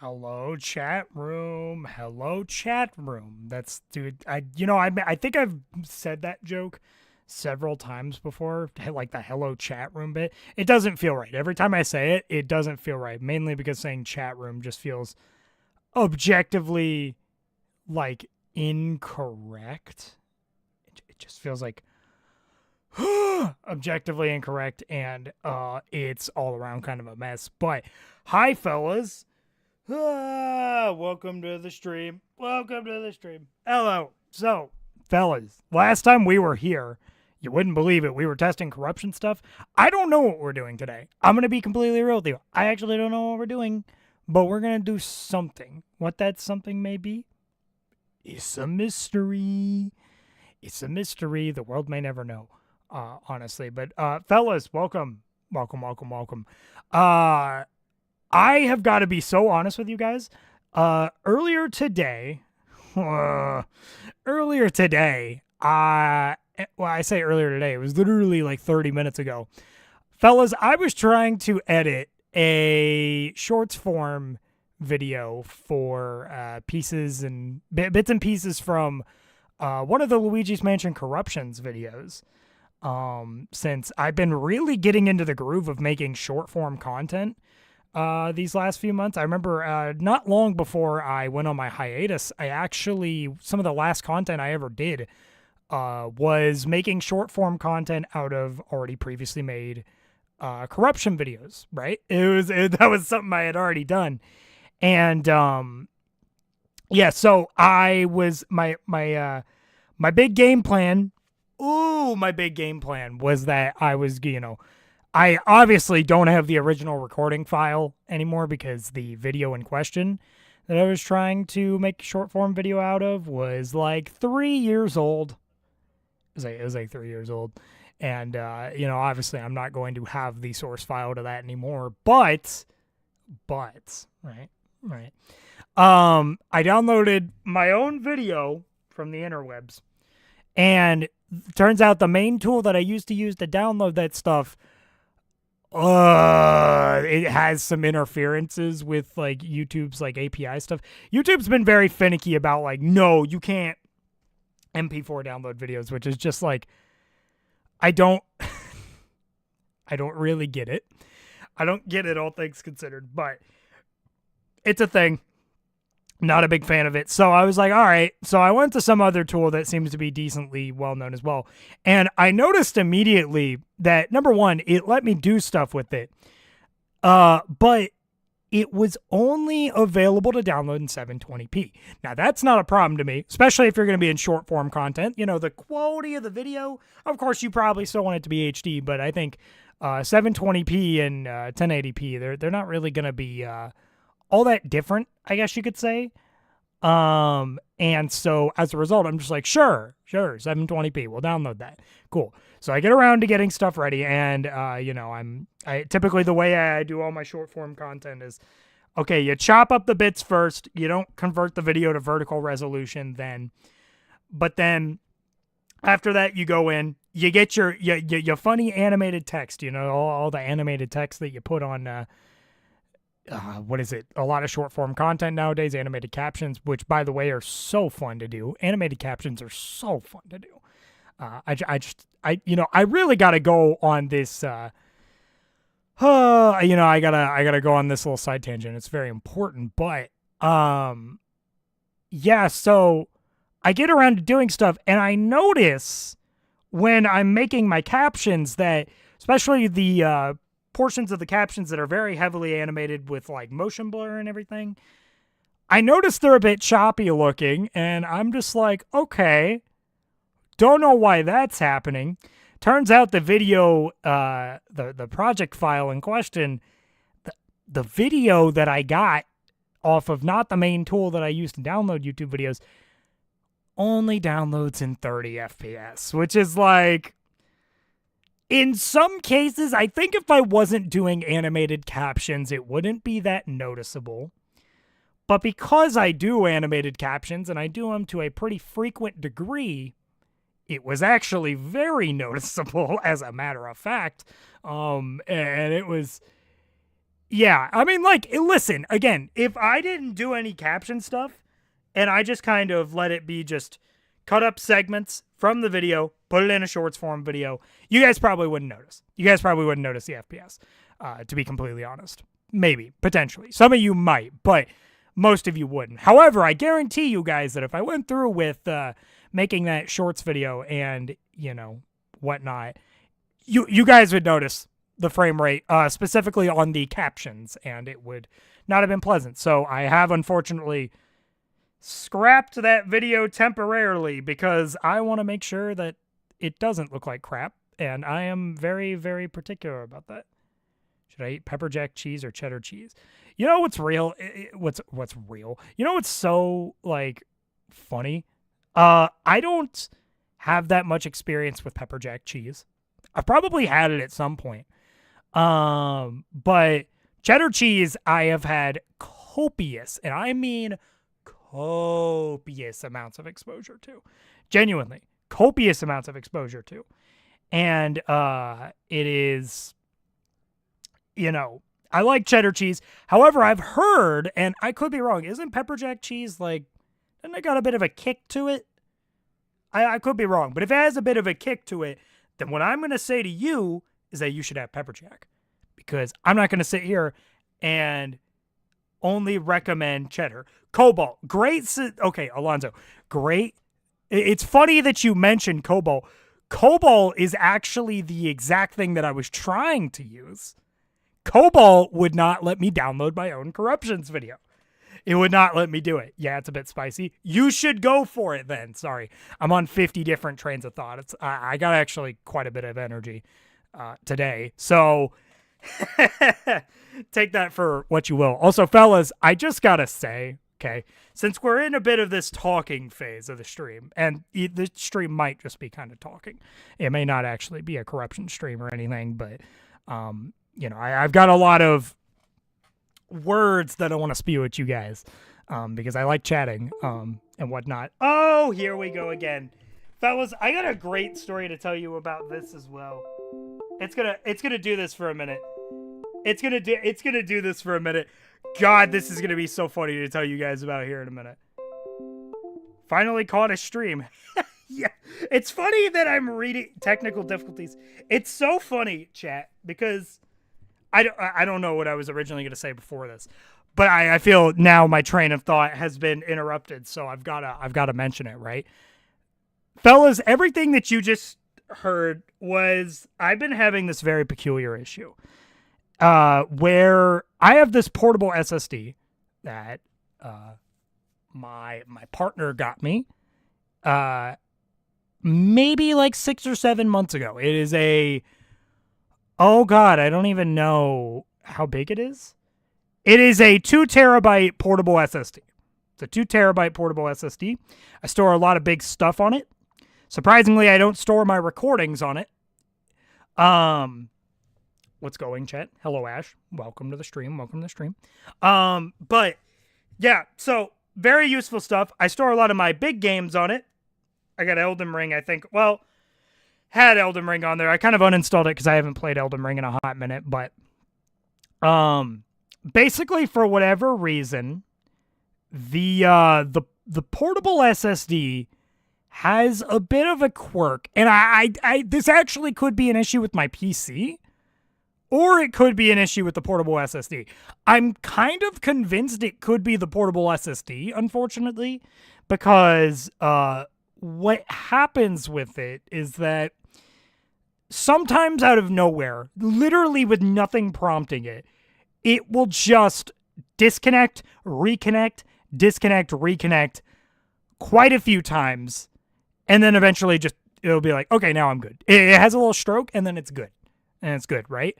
Hello, chat room. Hello, chat room. That's dude. I think I've said that joke several times before, like the hello chat room bit. It doesn't feel right. Every time I say it, it doesn't feel right. Mainly because saying chat room just feels objectively like incorrect. It just feels like objectively incorrect, and it's all around kind of a mess. But hi, fellas. Welcome to the stream. Welcome to the stream. Hello. So, fellas, last time we were here, you wouldn't believe it, we were testing corruption stuff. I don't know what we're doing today. I'm going to be completely real with you. I actually don't know what we're doing, but we're going to do something. What that something may be? It's a mystery. It's a mystery. The world may never know, honestly. But, fellas, welcome. Welcome, welcome, welcome. I have got to be so honest with you guys. Earlier today, I say earlier today, it was literally like 30 minutes ago. Fellas, I was trying to edit a shorts form video for pieces and bits and pieces from one of the Luigi's Mansion Corruptions videos. Since I've been really getting into the groove of making short form content these last few months. I remember not long before I went on my hiatus, some of the last content I ever did was making short form content out of already previously made corruption videos, right? That was something I had already done. And yeah, so my big game plan, my big game plan was that I obviously don't have the original recording file anymore because the video in question that I was trying to make a short form video out of was like 3 years old. It was like 3 years old. And, obviously I'm not going to have the source file to that anymore, but, right. I downloaded my own video from the interwebs, and turns out the main tool that I used to use to download that stuff it has some interferences with like YouTube's like API stuff. YouTube's been very finicky about like, no, you can't MP4 download videos, which is just like, I don't really get it. I don't get it, all things considered, but it's a thing. Not a big fan of it. So I was like, all right. So I went to some other tool that seems to be decently well known as well. And I noticed immediately that, number one, it let me do stuff with it. But it was only available to download in 720p. Now, that's not a problem to me, especially if you're going to be in short form content. The quality of the video, of course, you probably still want it to be HD, but I think 720p and 1080p, they're not really going to be all that different, I guess you could say. And so as a result, I'm just like, sure, 720p, we'll download that. Cool. So I get around to getting stuff ready, and I typically, the way I do all my short form content is, okay, you chop up the bits first, you don't convert the video to vertical resolution but then after that you go in, you get your funny animated text, all the animated text that you put on what is it? A lot of short form content nowadays, animated captions, which by the way are so fun to do. Animated captions are so fun to do. I really got to go on this. I gotta go on this little side tangent. It's very important, but yeah. So I get around to doing stuff, and I notice when I'm making my captions that, especially the portions of the captions that are very heavily animated with like motion blur and everything, I noticed they're a bit choppy looking, and I'm just like, okay, don't know why that's happening. Turns out the video, the project file in question, the video that I got off of not the main tool that I use to download YouTube videos only downloads in 30 FPS, which is like, in some cases, I think if I wasn't doing animated captions, it wouldn't be that noticeable. But because I do animated captions, and I do them to a pretty frequent degree, it was actually very noticeable, as a matter of fact. And it was Yeah, I mean, like, listen, again, if I didn't do any caption stuff and I just kind of let it be just cut up segments from the video, put it in a shorts form video, you guys probably wouldn't notice. You guys probably wouldn't notice the FPS, to be completely honest. Maybe, potentially. Some of you might, but most of you wouldn't. However, I guarantee you guys that if I went through with making that shorts video and, whatnot, you guys would notice the frame rate, specifically on the captions, and it would not have been pleasant. So I have, unfortunately, scrapped that video temporarily because I want to make sure that it doesn't look like crap, and I am very, very particular about that. Should I eat pepper jack cheese or cheddar cheese? You know what's real? What's real? You know what's so, like, funny? I don't have that much experience with pepper jack cheese. I probably had it at some point. But cheddar cheese I have had copious, and I mean copious amounts of exposure to. Genuinely, copious amounts of exposure to. And it is, I like cheddar cheese. However, I've heard, and I could be wrong, isn't pepper jack cheese, like, doesn't it got a bit of a kick to it? I could be wrong, but if it has a bit of a kick to it, then what I'm going to say to you is that you should have pepper jack, because I'm not going to sit here and only recommend cheddar. Cobalt, great. Okay, Alonzo, great. It's funny that you mentioned Cobalt. Cobalt is actually the exact thing that I was trying to use. Cobalt would not let me download my own corruptions video. It would not let me do it. Yeah, it's a bit spicy. You should go for it then. Sorry. I'm on 50 different trains of thought. I got actually quite a bit of energy today. So take that for what you will. Also, fellas, I just got to say, okay, since we're in a bit of this talking phase of the stream, and the stream might just be kind of talking. It may not actually be a corruption stream or anything, but, I've got a lot of words that I want to spew at you guys, because I like chatting and whatnot. Oh, here we go again, fellas. I got a great story to tell you about this as well. It's gonna do this for a minute. It's gonna do this for a minute. God, this is gonna be so funny to tell you guys about here in a minute. Finally caught a stream. Yeah, it's funny that I'm reading technical difficulties. It's so funny, chat, because I don't know what I was originally going to say before this, but I feel now my train of thought has been interrupted, so I've got to mention it, right? Fellas, everything that you just heard was, I've been having this very peculiar issue, where I have this portable SSD that my partner got me maybe like 6 or 7 months ago. It is oh God, I don't even know how big it is. It is a 2 terabyte portable SSD. It's a 2 terabyte portable SSD. I store a lot of big stuff on it. Surprisingly, I don't store my recordings on it. What's going, chat? Hello, Ash. Welcome to the stream. But yeah, so very useful stuff. I store a lot of my big games on it. I got Elden Ring, I think. Well, had Elden Ring on there. I kind of uninstalled it because I haven't played Elden Ring in a hot minute, but basically for whatever reason, the portable SSD has a bit of a quirk, and I this actually could be an issue with my PC, or it could be an issue with the portable SSD. I'm kind of convinced it could be the portable SSD, unfortunately, because what happens with it is that sometimes out of nowhere, literally with nothing prompting it, it will just disconnect, reconnect, quite a few times, and then eventually it'll be like, okay, now I'm good. It has a little stroke, and then it's good. And it's good, right?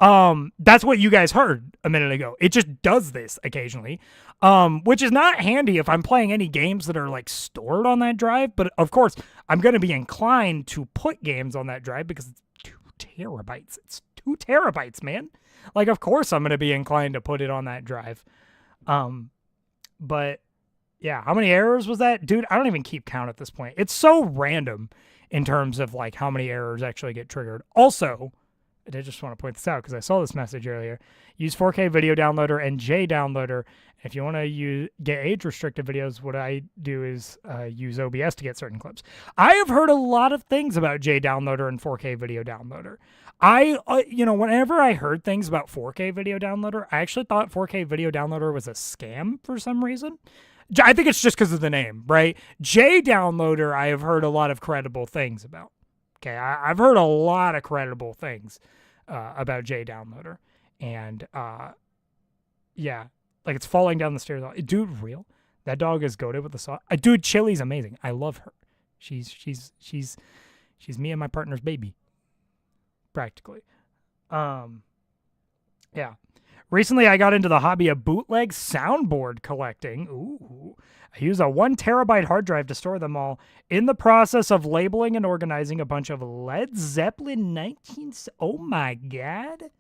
That's what you guys heard a minute ago. It just does this occasionally, which is not handy if I'm playing any games that are like stored on that drive. But of course, I'm going to be inclined to put games on that drive because it's 2 terabytes. It's 2 terabytes, man. Like, of course, I'm going to be inclined to put it on that drive. But yeah, how many errors was that? Dude, I don't even keep count at this point. It's so random in terms of like how many errors actually get triggered. Also, I did just want to point this out because I saw this message earlier. Use 4K video downloader and JDownloader. If you want to get age-restricted videos, what I do is use OBS to get certain clips. I have heard a lot of things about JDownloader and 4K video downloader. Whenever I heard things about 4K video downloader, I actually thought 4K video downloader was a scam for some reason. I think it's just because of the name, right? JDownloader, I have heard a lot of credible things about. Okay, I've heard a lot of credible things about JDownloader. And, yeah, like it's falling down the stairs. Dude, real? That dog is goated with the sauce. Dude, Chili's amazing. I love her. She's me and my partner's baby. Practically. Yeah. Recently, I got into the hobby of bootleg soundboard collecting. Ooh. I use a 1 terabyte hard drive to store them all. In the process of labeling and organizing a bunch of Led Zeppelin 19... Oh, my God.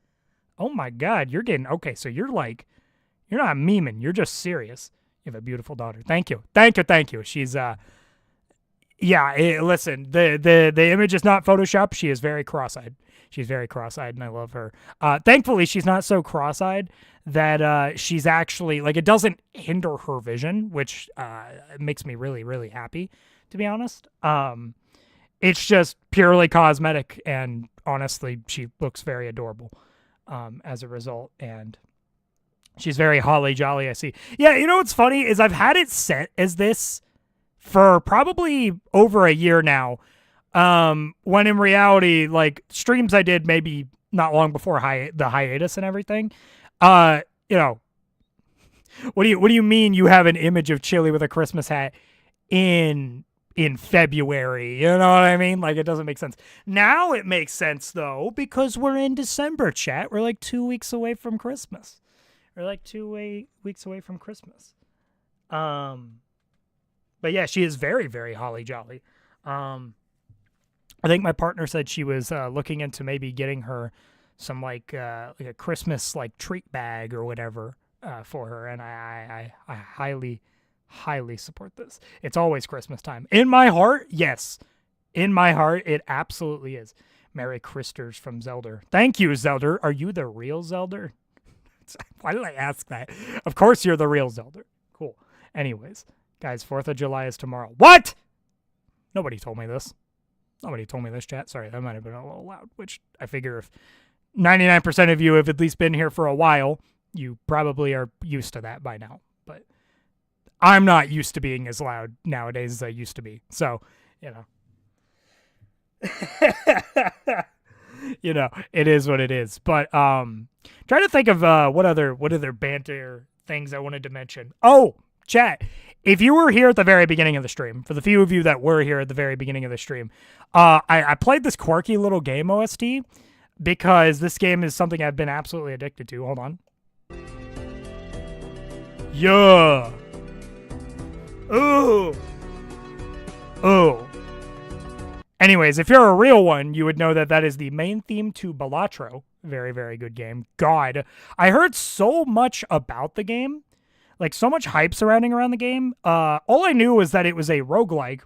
Oh, my God. You're getting... Okay, so you're not memeing. You're just serious. You have a beautiful daughter. Thank you. Thank you. She's... listen, the image is not Photoshop. She is very cross-eyed. She's very cross-eyed, and I love her. Thankfully, she's not so cross-eyed that she's actually, like, it doesn't hinder her vision, which makes me really, really happy, to be honest. It's just purely cosmetic, and honestly, she looks very adorable as a result, and she's very holly jolly, I see. Yeah, you know what's funny is I've had it set as this for probably over a year now. When in reality, like streams I did maybe not long before the hiatus and everything, what do you mean you have an image of Chili with a Christmas hat in February? You know what I mean? Like, it doesn't make sense. Now it makes sense though, because we're in December, chat. We're like 2 weeks away from Christmas. We're like 2 weeks away from Christmas. But yeah, she is very, very holly jolly. I think my partner said she was looking into maybe getting her some like a Christmas like treat bag or whatever for her, and I highly, highly support this. It's always Christmas time. In my heart, yes. In my heart, it absolutely is. Merry Christers from Zelda. Thank you, Zelda. Are you the real Zelda? Why did I ask that? Of course you're the real Zelda. Cool. Anyways, guys, 4th of July is tomorrow. What? Nobody told me this. Nobody told me this, chat. Sorry, that might have been a little loud, which I figure if 99% of you have at least been here for a while, you probably are used to that by now. But I'm not used to being as loud nowadays as I used to be. So, it is what it is. But trying to think of what other banter things I wanted to mention. Oh, chat. If you were here at the very beginning of the stream, for the few of you that were here at the very beginning of the stream, I played this quirky little game OST because this game is something I've been absolutely addicted to. Hold on. Yeah. Ooh. Ooh. Anyways, if you're a real one, you would know that is the main theme to Balatro. Very, very good game. God, I heard so much about the game. Like, so much hype surrounding around the game. All I knew was that it was a roguelike,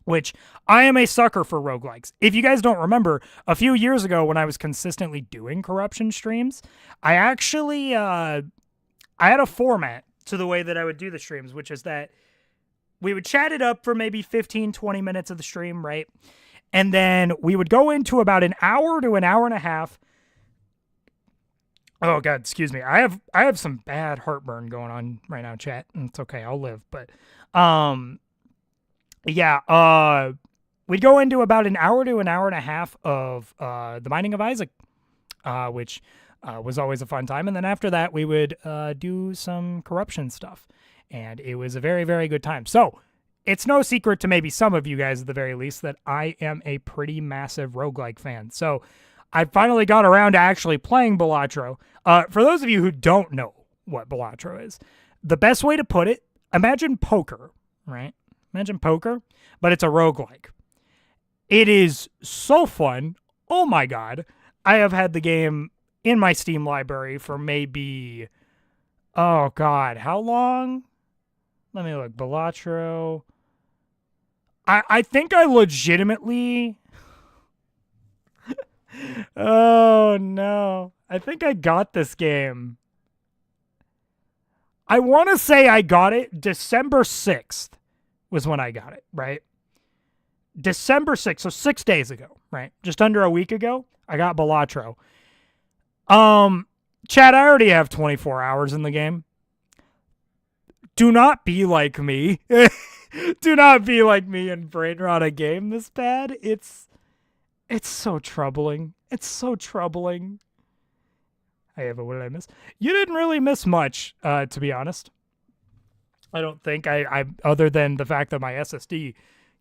which I am a sucker for roguelikes. If you guys don't remember, a few years ago when I was consistently doing corruption streams, I actually, I had a format to the way that I would do the streams, which is that we would chat it up for maybe 15, 20 minutes of the stream, right? And then we would go into about an hour to an hour and a half. Oh God, excuse me. I have some bad heartburn going on right now, chat. It's okay, I'll live. But we'd go into about an hour to an hour and a half of the Binding of Isaac, which was always a fun time. And then after that, we would do some corruption stuff, and it was a very, very good time. So it's no secret to maybe some of you guys at the very least that I am a pretty massive roguelike fan. So I finally got around to actually playing Balatro. For those of you who don't know what Balatro is, the best way to put it, imagine poker, right? Imagine poker, but it's a roguelike. It is so fun. Oh my God. I have had the game in my Steam library for maybe, oh God, how long? Let me look. Balatro. I think I legitimately... Oh no. I think I got this game. I want to say I got it December 6th was when I got it, right? December 6th, so 6 days ago, right? Just under a week ago, I got Balatro. Chad, I already have 24 hours in the game. Do not be like me. Do not be like me and brain rot a game this bad. It's so troubling. It's so troubling. Hey, Eva, what did I miss? You didn't really miss much, to be honest. I don't think I other than the fact that my SSD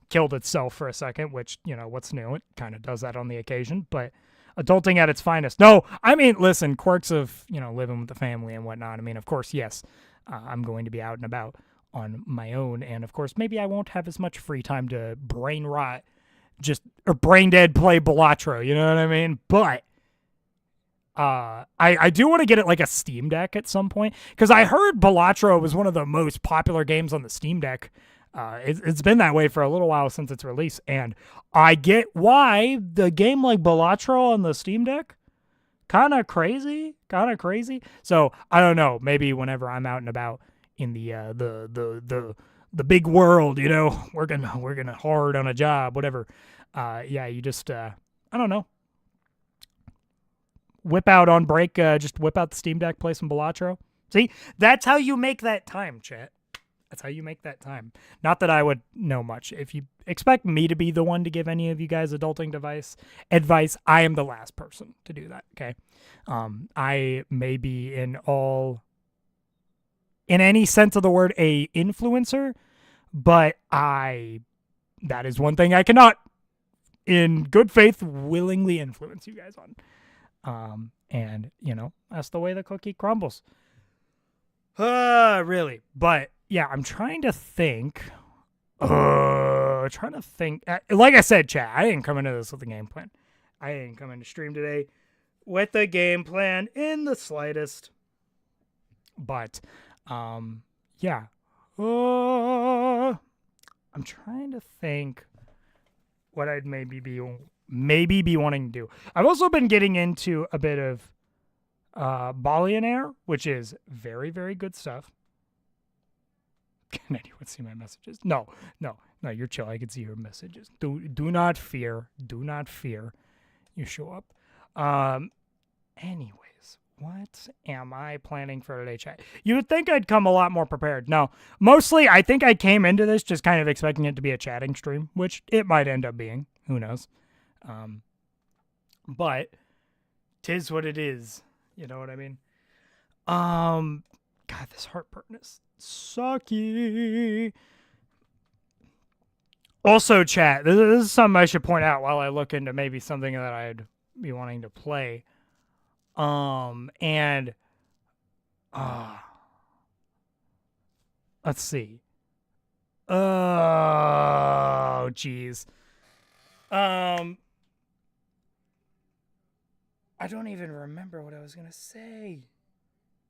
killed itself for a second, which, you know, what's new? It kind of does that on the occasion, but adulting at its finest. No, I mean, listen, quirks of, you know, living with the family and whatnot. I mean, of course, yes, I'm going to be out and about on my own, and of course, maybe I won't have as much free time to brain rot, or brain dead play Balatro, you know what I mean? But I do want to get it like a Steam Deck at some point, because I heard Balatro was one of the most popular games on the Steam Deck. It's been that way for a little while since its release, and I get why the game like Balatro on the Steam Deck, kind of crazy. So I don't know. Maybe whenever I'm out and about in the big world, you know, working hard on a job, whatever. Yeah, you just I don't know. Whip out on break, just whip out the Steam Deck, play some Balatro. See, that's how you make that time, chat. That's how you make that time. Not that I would know much. If you expect me to be the one to give any of you guys adulting advice, I am the last person to do that, okay? I may be in any sense of the word, a influencer, but that is one thing I cannot, in good faith, willingly influence you guys on. And, you know, that's the way the cookie crumbles. Really. But, yeah, I'm trying to think. Like I said, chat, I didn't come into this with a game plan. I didn't come into stream today with a game plan in the slightest. But, yeah. I'm trying to think what I'd maybe be wanting to do. I've also been getting into a bit of Billionaire, which is very, very good stuff. Can anyone see my messages? No, you're chill. I can see your messages. Do not fear. Do not fear. You show up. Anyways, what am I planning for today, chat? You would think I'd come a lot more prepared. No, mostly I think I came into this just kind of expecting it to be a chatting stream, which it might end up being. Who knows? But 'tis what it is. You know what I mean? God, this heartburn is sucky. Also, chat, this is something I should point out while I look into maybe something that I'd be wanting to play. And let's see. Oh, jeez. I don't even remember what I was gonna say.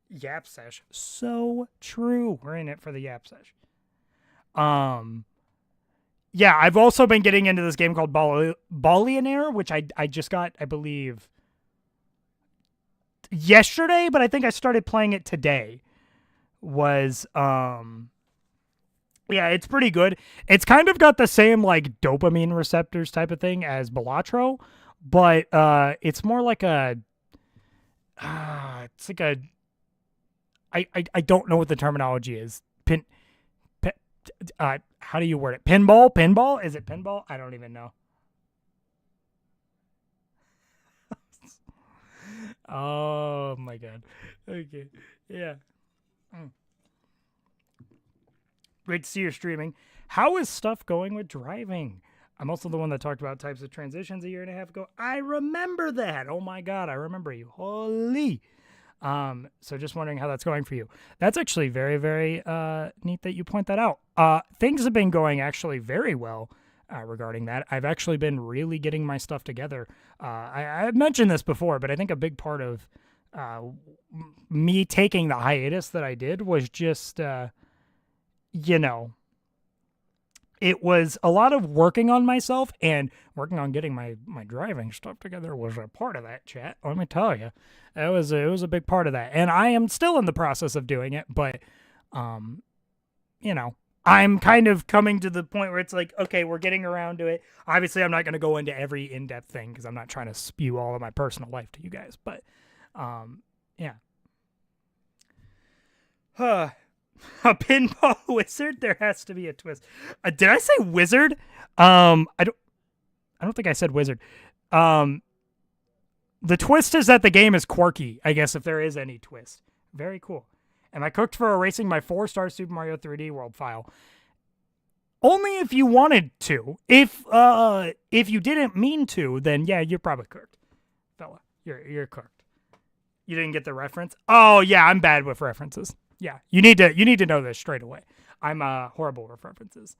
Yap sesh. So true. We're in it for the yap sesh. Yeah, I've also been getting into this game called Billionaire, which I just got, I believe, yesterday, but I think I started playing it today. Yeah, it's pretty good. It's kind of got the same like dopamine receptors type of thing as Balatro, but it's more like I don't know what the terminology is. How do you word it? Pinball? Is it pinball? I don't even know. Oh my god. Okay. Yeah. Great to see you streaming. How is stuff going with driving? I'm also the one that talked about types of transitions a year and a half ago. I remember that. Oh my god, I remember you. Holy. So just wondering how that's going for you. That's actually very, very neat that you point that out. Things have been going actually very well regarding that. I've actually been really getting my stuff together. I've mentioned this before, but I think a big part of me taking the hiatus that I did was just, you know, it was a lot of working on myself, and working on getting my driving stuff together was a part of that, chat. Let me tell you, it was a big part of that, and I am still in the process of doing it. But, you know, I'm kind of coming to the point where it's like, okay, we're getting around to it. Obviously, I'm not going to go into every in-depth thing because I'm not trying to spew all of my personal life to you guys. But, yeah. A pinball wizard? There has to be a twist. Did I say wizard? I don't think I said wizard. The twist is that the game is quirky, I guess, if there is any twist. Very cool. Am I cooked for erasing my 4-star Super Mario 3D World file? Only if you wanted to. If you didn't mean to, then yeah, you're probably cooked, fella. You're cooked. You didn't get the reference? Oh yeah, I'm bad with references. Yeah, you need to know this straight away. I'm horrible with references.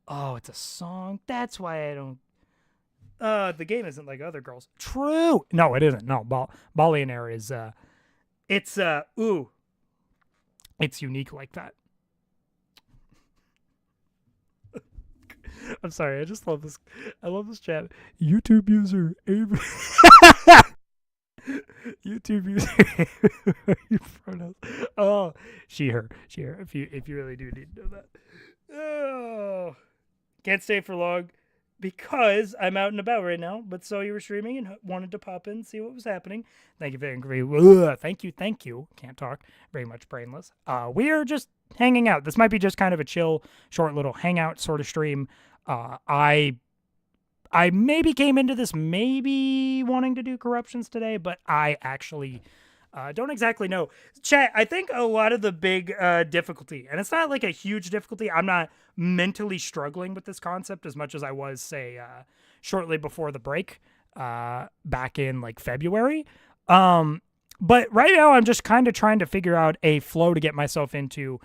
Oh, it's a song. That's why I don't. The game isn't like other girls. True. No, it isn't. No, Billionaire is. It's It's unique like that. I'm sorry. I just love this. I love this chat. YouTube user Ebony. YouTube user pronouns. Oh, she, her. If you really do need to know that. Oh, can't stay for long because I'm out and about right now. But saw you were streaming and wanted to pop in and see what was happening. Thank you very thank you. Can't talk. Very much brainless. We are just hanging out. This might be just kind of a chill, short little hangout sort of stream. I maybe came into this maybe wanting to do corruptions today, but I actually don't exactly know. Chat, I think a lot of the big difficulty, and it's not like a huge difficulty. I'm not mentally struggling with this concept as much as I was, say, shortly before the break back in like February. But right now I'm just kind of trying to figure out a flow to get myself into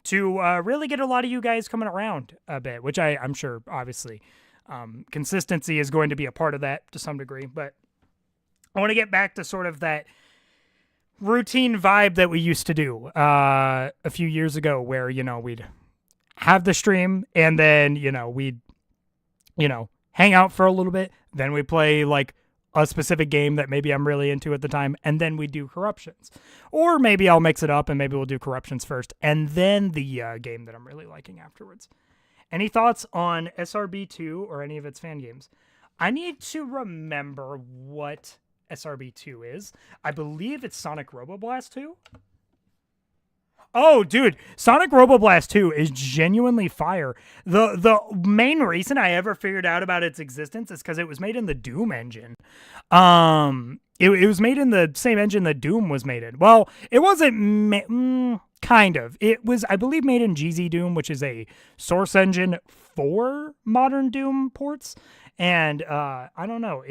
to really get a lot of you guys coming around a bit, which I'm sure, obviously, consistency is going to be a part of that to some degree, but I want to get back to sort of that routine vibe that we used to do a few years ago where, you know, we'd have the stream and then, you know, we'd, you know, hang out for a little bit. Then we play like a specific game that maybe I'm really into at the time. And then we do corruptions, or maybe I'll mix it up and maybe we'll do corruptions first and then the game that I'm really liking afterwards. Any thoughts on SRB2 or any of its fan games? I need to remember what SRB2 is. I believe it's Sonic Roboblast 2. Oh, dude, Sonic Roboblast 2 is genuinely fire. The main reason I ever figured out about its existence is because it was made in the Doom engine. It was made in the same engine that Doom was made in. Well, it wasn't kind of. It was, I believe, made in GZ Doom, which is a source engine for modern Doom ports. And I don't know.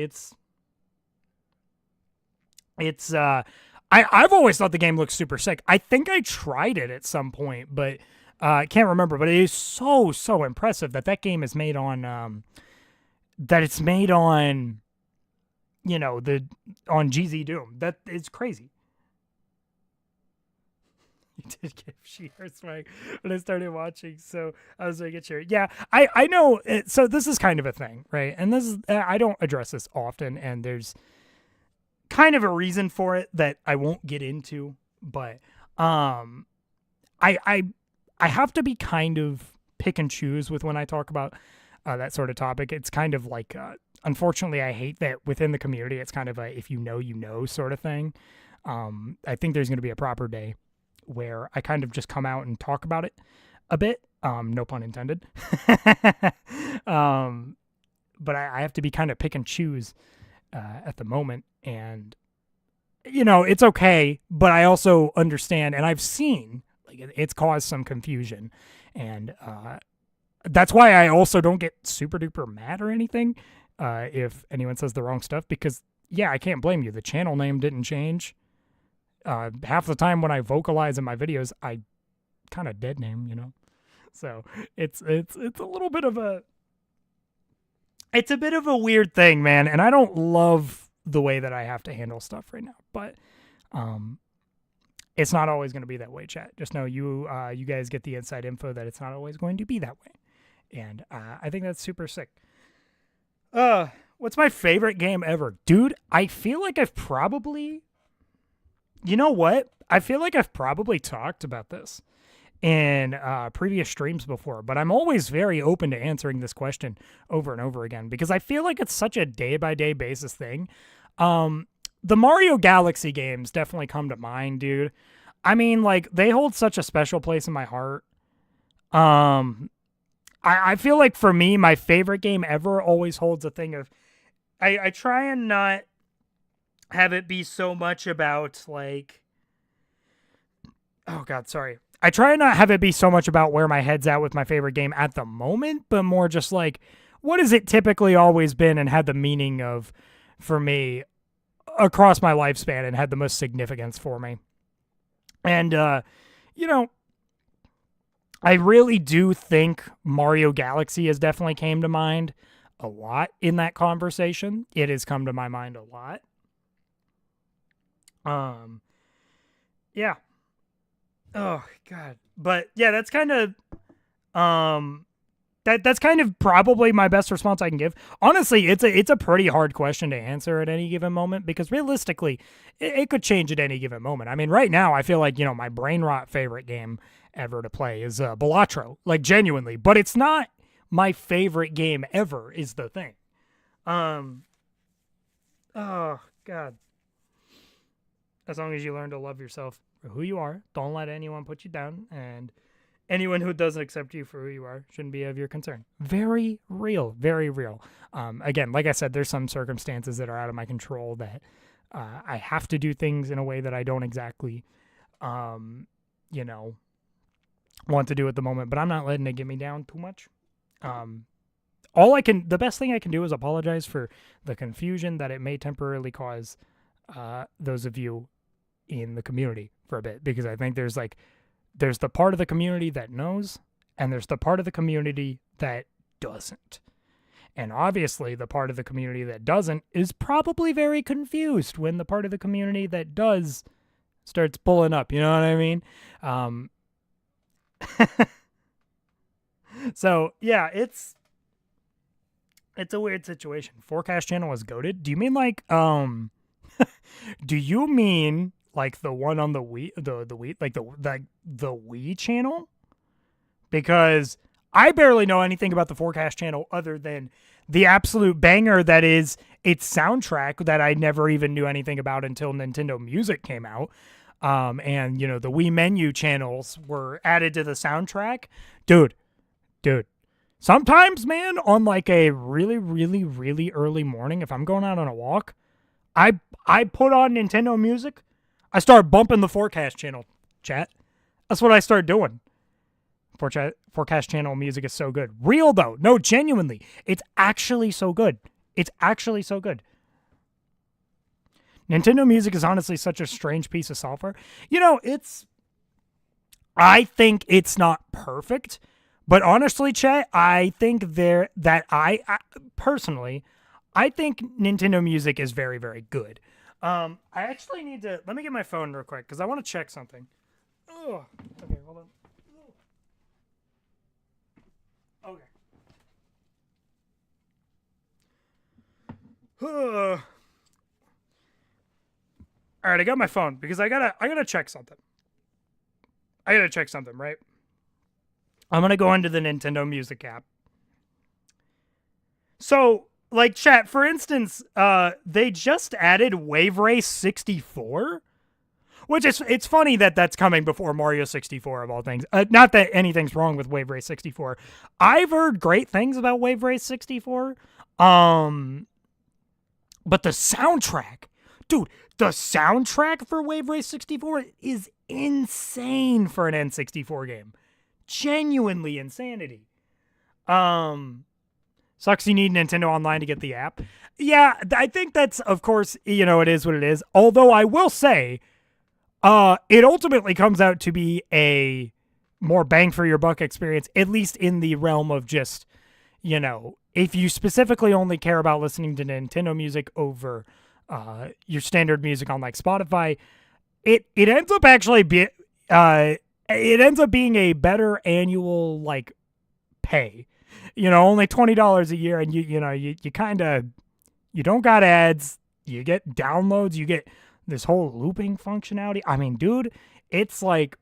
I've always thought the game looks super sick. I think I tried it at some point, but I can't remember. But it is so impressive that game is made on that it's made on, you know, on GZ Doom. That is crazy. You did give She-Her swag when I started watching, so I was making sure. Yeah, I know. So this is kind of a thing, right? And this is, I don't address this often, and there's kind of a reason for it that I won't get into, but I have to be kind of pick and choose with when I talk about that sort of topic. It's kind of like, unfortunately, I hate that within the community, it's kind of a if you know sort of thing. I think there's going to be a proper day where I kind of just come out and talk about it a bit. No pun intended. But I have to be kind of pick and choose at the moment. And, you know, it's okay, but I also understand, and I've seen, like, it's caused some confusion. And that's why I also don't get super duper mad or anything if anyone says the wrong stuff, because, yeah, I can't blame you. The channel name didn't change. Half the time when I vocalize in my videos, I kind of dead name, you know? So it's a little bit of it's a bit of a weird thing, man. And I don't love the way that I have to handle stuff right now, but it's not always going to be that way, chat. Just know you guys get the inside info that it's not always going to be that way. And I think that's super sick. What's my favorite game ever? Dude, I feel like I've probably... You know what? I feel like I've probably talked about this in previous streams before, but I'm always very open to answering this question over and over again because I feel like it's such a day-by-day basis thing. The Mario Galaxy games definitely come to mind, dude. I mean, like, they hold such a special place in my heart. I feel like for me, my favorite game ever always holds a thing of... I try and not have it be so much about, like... Oh, God, sorry. I try and not have it be so much about where my head's at with my favorite game at the moment, but more just like, what has it typically always been and had the meaning of, for me, across my lifespan and had the most significance for me. And, you know, I really do think Mario Galaxy has definitely came to mind a lot in that conversation. It has come to my mind a lot. Yeah. Oh God. But yeah, that's kind of that's kind of probably my best response I can give. Honestly, it's a pretty hard question to answer at any given moment because realistically, it could change at any given moment. I mean, right now I feel like, you know, my brain rot favorite game ever to play is Balatro, like genuinely, but it's not my favorite game ever is the thing. Oh God. As long as you learn to love yourself for who you are, don't let anyone put you down, and anyone who doesn't accept you for who you are shouldn't be of your concern. Very real, very real. Again, like I said, there's some circumstances that are out of my control that I have to do things in a way that I don't exactly, you know, want to do at the moment, but I'm not letting it get me down too much. The best thing I can do is apologize for the confusion that it may temporarily cause those of you in the community for a bit, because I think there's the part of the community that knows, and there's the part of the community that doesn't. And obviously, the part of the community that doesn't is probably very confused when the part of the community that does starts pulling up. You know what I mean? So, yeah, it's a weird situation. Forecast channel is goated. Do you mean like, do you mean like the one on the Wii, the Wii, like the Wii channel? Because I barely know anything about the Forecast channel other than the absolute banger that is its soundtrack that I never even knew anything about until Nintendo Music came out. And you know, the Wii menu channels were added to the soundtrack. Dude. Sometimes, man, on like a really, really, really early morning, if I'm going out on a walk, I put on Nintendo Music. I start bumping the Forecast channel, chat. That's what I start doing. Forecast channel music is so good. Real, though. No, genuinely. It's actually so good. It's actually so good. Nintendo Music is honestly such a strange piece of software. You know, I think it's not perfect, but honestly, chat, I think I personally, I think Nintendo Music is very, very good. I actually need to... Let me get my phone real quick, because I want to check something. Oh, okay, hold on. Okay. All right, I got my phone, because I gotta check something. Right? I'm going to go into the Nintendo Music app. So, like, chat, for instance, they just added Wave Race 64, which it's funny that that's coming before Mario 64 of all things. Not that anything's wrong with Wave Race 64. I've heard great things about Wave Race 64. But the soundtrack, dude, the soundtrack for Wave Race 64 is insane for an N64 game. Genuinely insanity. Sucks you need Nintendo Online to get the app. Yeah, I think that's, of course, you know, it is what it is. Although I will say, it ultimately comes out to be a more bang for your buck experience, at least in the realm of just, you know, if you specifically only care about listening to Nintendo music over your standard music on like Spotify, it ends up actually it ends up being a better annual like pay. only $20 a year, and you kind of, you don't got ads, you get downloads, you get this whole looping functionality. I mean, dude, it's like,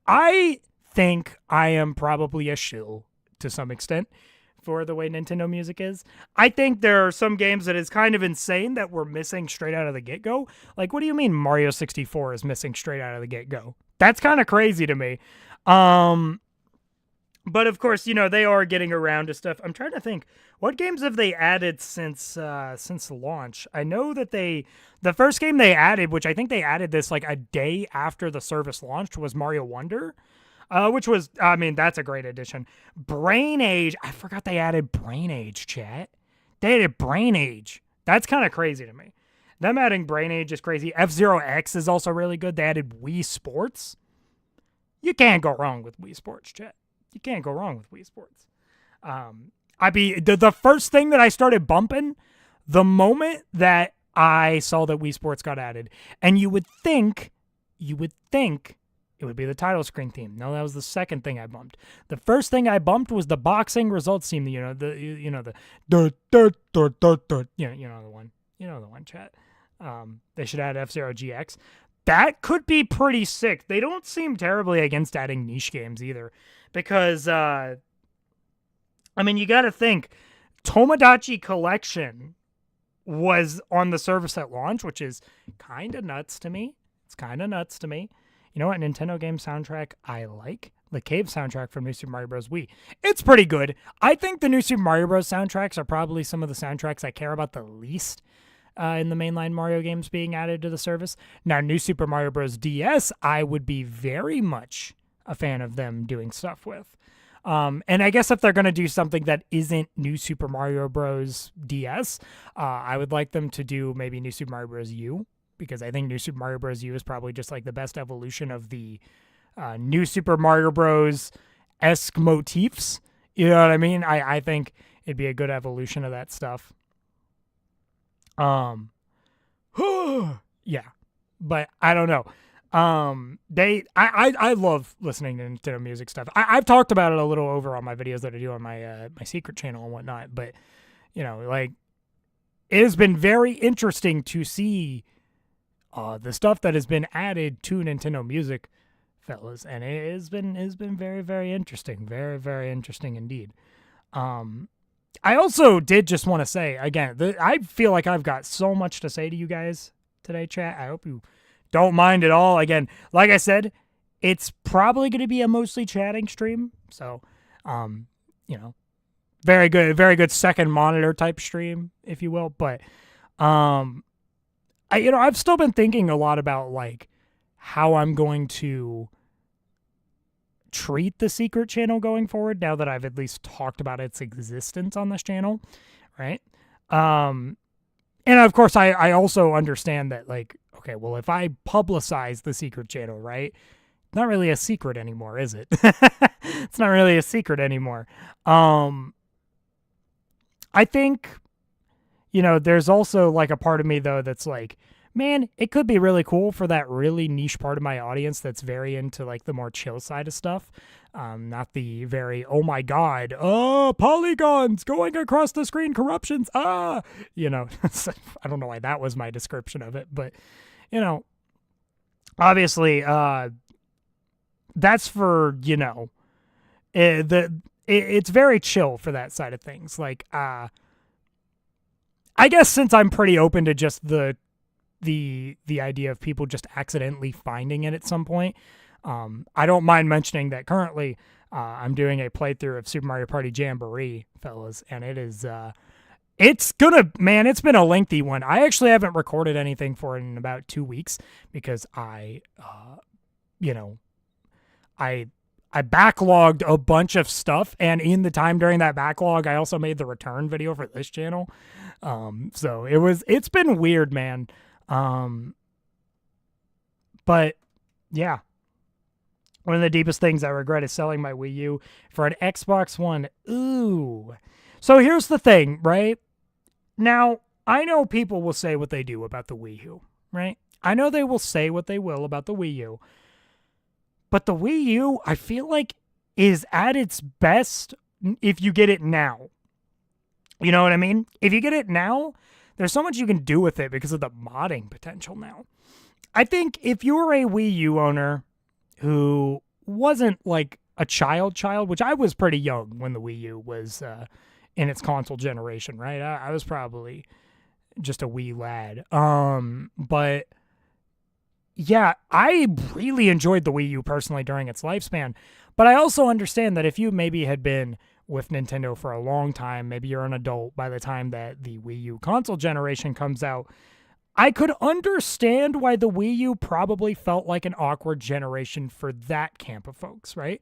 I think I am probably a shill to some extent for the way Nintendo Music is. I think there are some games that is kind of insane that we're missing straight out of the get-go. Like, what do you mean Mario 64 is missing straight out of the get-go? That's kind of crazy to me. But of course, they are getting around to stuff. I'm trying to think, what games have they added since launch? I know that the first game they added, which I think they added this like a day after the service launched, was Mario Wonder. Which was, I mean, that's a great addition. Brain Age. I forgot they added Brain Age, chat. They added Brain Age. That's kind of crazy to me. Them adding Brain Age is crazy. F-Zero X is also really good. They added Wii Sports. You can't go wrong with Wii Sports, chat. You can't go wrong with Wii Sports. The first thing that I started bumping the moment that I saw that Wii Sports got added. And you would think it would be the title screen theme. No, that was the second thing I bumped. The first thing I bumped was the boxing results theme. The the one. You know the one, chat. They should add F-Zero GX. That could be pretty sick. They don't seem terribly against adding niche games either, because I mean, you got to think, Tomodachi Collection was on the service at launch, which is kind of nuts to me. It's kind of nuts to me. You know what Nintendo game soundtrack I like? The Cave soundtrack from New Super Mario Bros. Wii. It's pretty good. I think the New Super Mario Bros. Soundtracks are probably some of the soundtracks I care about the least in the mainline Mario games being added to the service. Now, New Super Mario Bros. DS, I would be very much a fan of them doing stuff with. And I guess if they're going to do something that isn't New Super Mario Bros. DS, I would like them to do maybe New Super Mario Bros. U. Because I think New Super Mario Bros. U is probably just like the best evolution of the New Super Mario Bros.-esque motifs. You know what I mean? I think it'd be a good evolution of that stuff. Yeah. But I don't know. I love listening to Nintendo Music stuff. I've talked about it a little over on my videos that I do on my my secret channel and whatnot. But, like, it has been very interesting to see the stuff that has been added to Nintendo Music, fellas, and it has been very, very interesting. Very, very interesting indeed. I also did just want to say, again, I feel like I've got so much to say to you guys today, chat. I hope you don't mind at all. Again, like I said, it's probably going to be a mostly chatting stream, so, very good second monitor type stream, if you will, but, I've still been thinking a lot about, like, how I'm going to treat the secret channel going forward now that I've at least talked about its existence on this channel, right? And of course, I also understand that, like, okay, well, if I publicize the secret channel, right, it's not really a secret anymore, is it? It's not really a secret anymore. I think, there's also, like, a part of me, though, that's like, man, it could be really cool for that really niche part of my audience that's very into, like, the more chill side of stuff. Not the very, oh my god, polygons going across the screen, corruptions, I don't know why that was my description of it, but, obviously, that's for, it's very chill for that side of things. Like, I guess since I'm pretty open to just the idea of people just accidentally finding it at some point, I don't mind mentioning that currently I'm doing a playthrough of Super Mario Party Jamboree, fellas, and it is it's been a lengthy one. I actually haven't recorded anything for it in about 2 weeks because I backlogged a bunch of stuff, and in the time during that backlog, I also made the return video for this channel. So it's been weird, man. But yeah, one of the deepest things I regret is selling my Wii U for an Xbox One. Ooh. So here's the thing, right? Now, I know people will say what they do about the Wii U, right? I know they will say what they will about the Wii U. But the Wii U, I feel like, is at its best if you get it now. You know what I mean? If you get it now, there's so much you can do with it because of the modding potential now. I think if you were a Wii U owner who wasn't like a child, which I was pretty young when the Wii U was in its console generation, right? I was probably just a wee lad. But yeah, I really enjoyed the Wii U personally during its lifespan. But I also understand that if you maybe had been with Nintendo for a long time, maybe you're an adult by the time that the Wii U console generation comes out, I could understand why the Wii U probably felt like an awkward generation for that camp of folks, right?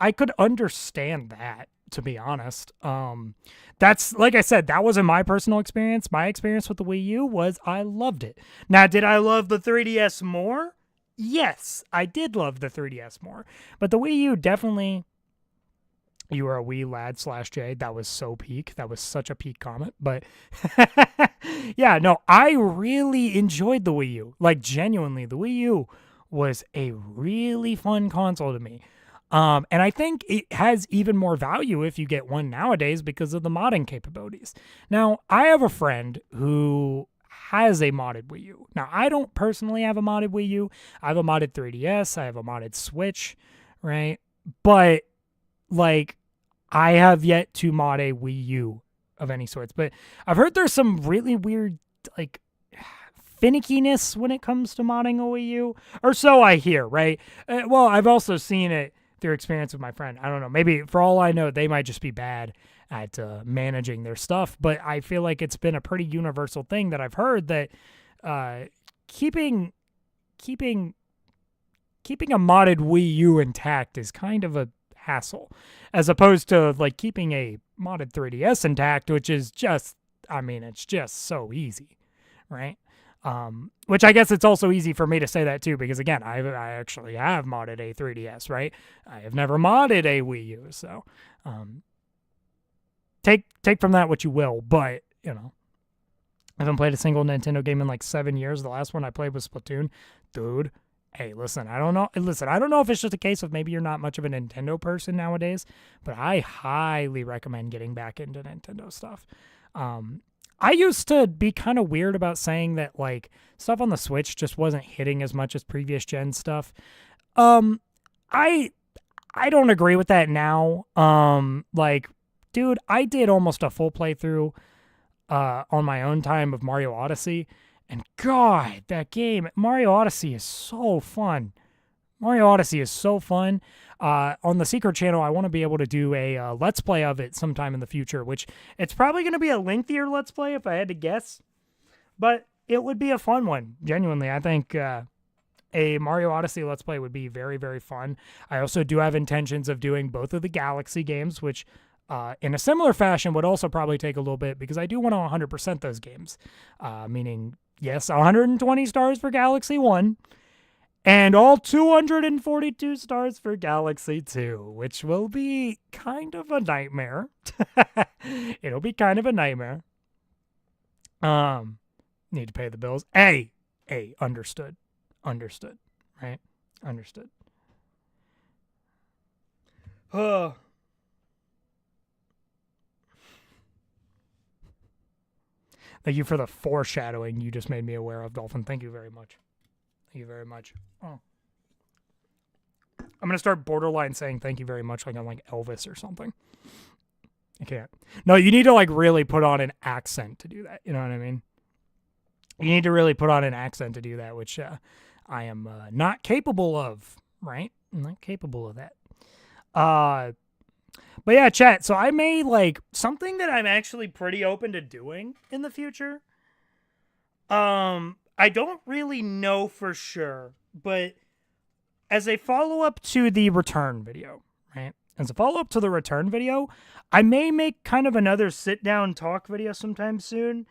I could understand that, to be honest. That's, like I said, that wasn't my personal experience. My experience with the Wii U was I loved it. Now, did I love the 3DS more? Yes, I did love the 3DS more. But the Wii U definitely... You were a wee lad /J. That was so peak. That was such a peak comment. But yeah, no, I really enjoyed the Wii U. Like, genuinely, the Wii U was a really fun console to me. And I think it has even more value if you get one nowadays because of the modding capabilities. Now, I have a friend who has a modded Wii U. Now, I don't personally have a modded Wii U. I have a modded 3DS. I have a modded Switch, right? But like, I have yet to mod a Wii U of any sorts, but I've heard there's some really weird, like, finickiness when it comes to modding a Wii U, or so I hear, right? Well, I've also seen it through experience with my friend. I don't know. Maybe, for all I know, they might just be bad at managing their stuff, but I feel like it's been a pretty universal thing that I've heard that keeping a modded Wii U intact is kind of a hassle, as opposed to like keeping a modded 3DS intact, which is just, I mean, it's just so easy, right? Which I guess it's also easy for me to say that too, because again, I actually have modded a 3DS, right? I have never modded a Wii U, so take from that what you will, but you know, I haven't played a single Nintendo game in like 7 years. The last one I played was Splatoon. Dude, hey, listen, I don't know if it's just a case of maybe you're not much of a Nintendo person nowadays, but I highly recommend getting back into Nintendo stuff. I used to be kind of weird about saying that like stuff on the Switch just wasn't hitting as much as previous gen stuff. I don't agree with that now. Like, dude, I did almost a full playthrough on my own time of Mario Odyssey. And God, that game, Mario Odyssey is so fun. Mario Odyssey is so fun. On the Secret Channel, I want to be able to do a Let's Play of it sometime in the future, which it's probably going to be a lengthier Let's Play if I had to guess. But it would be a fun one, genuinely. I think a Mario Odyssey Let's Play would be very, very fun. I also do have intentions of doing both of the Galaxy games, which in a similar fashion would also probably take a little bit because I do want to 100% those games, meaning... Yes, 120 stars for Galaxy 1, and all 242 stars for Galaxy 2, which will be kind of a nightmare. It'll be kind of a nightmare. Need to pay the bills. Hey, understood, right? Understood. Thank you for the foreshadowing you just made me aware of, Dolphin. Thank you very much. Thank you very much. Oh. I'm going to start borderline saying thank you very much like I'm like Elvis or something. I can't. No, you need to like really put on an accent to do that. You know what I mean? You need to really put on an accent to do that, which I am not capable of, right? I'm not capable of that. But yeah, chat, so I may, like, something that I'm actually pretty open to doing in the future. I don't really know for sure, but as a follow-up to the return video, right? As a follow-up to the return video, I may make kind of another sit-down talk video sometime soon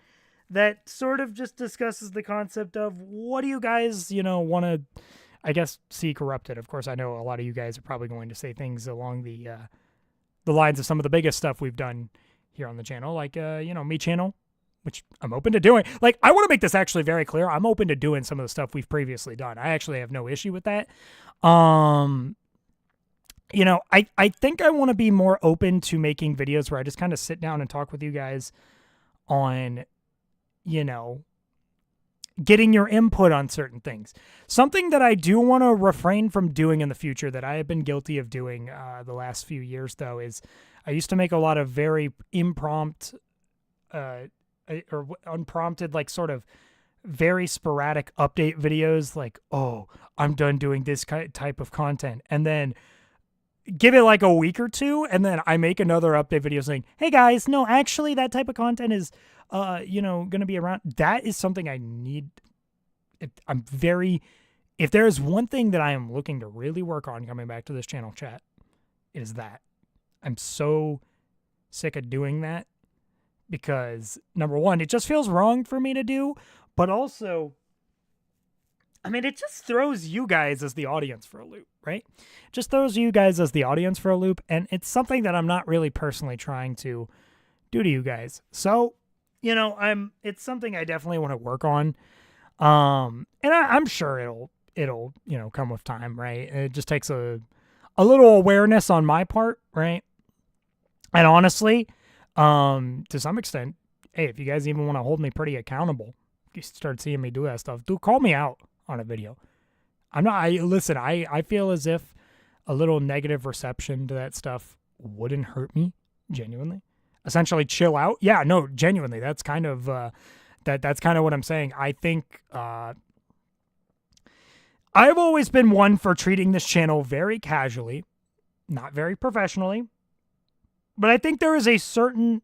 that sort of just discusses the concept of what do you guys, you know, want to, I guess, see corrupted. Of course, I know a lot of you guys are probably going to say things along the lines of some of the biggest stuff we've done here on the channel, like, you know, me channel, which I'm open to doing. Like, I want to make this actually very clear. I'm open to doing some of the stuff we've previously done. I actually have no issue with that. I think I want to be more open to making videos where I just kind of sit down and talk with you guys on, you know, getting your input on certain things. Something that I do want to refrain from doing in the future that I have been guilty of doing the last few years, though, is I used to make a lot of very impromptu or unprompted, like sort of very sporadic update videos like, oh, I'm done doing this type of content. And then give it like a week or two, and then I make another update video saying, hey guys, no, actually that type of content is, going to be around. That is something I need. If there is one thing that I am looking to really work on coming back to this channel, chat, it is that. I'm so sick of doing that because, number one, it just feels wrong for me to do, but also, I mean, it just throws you guys as the audience for a loop, right? Just throws you guys as the audience for a loop, and it's something that I'm not really personally trying to do to you guys. So, it's something I definitely want to work on. And I'm sure it'll come with time, right? It just takes a little awareness on my part, right? And honestly, to some extent, hey, if you guys even want to hold me pretty accountable, you start seeing me do that stuff, do call me out on a video. I feel as if a little negative reception to that stuff wouldn't hurt me, genuinely. Essentially chill out. Yeah, no, genuinely. That's kind of that's kind of what I'm saying. I think I've always been one for treating this channel very casually, not very professionally. But I think there is a certain,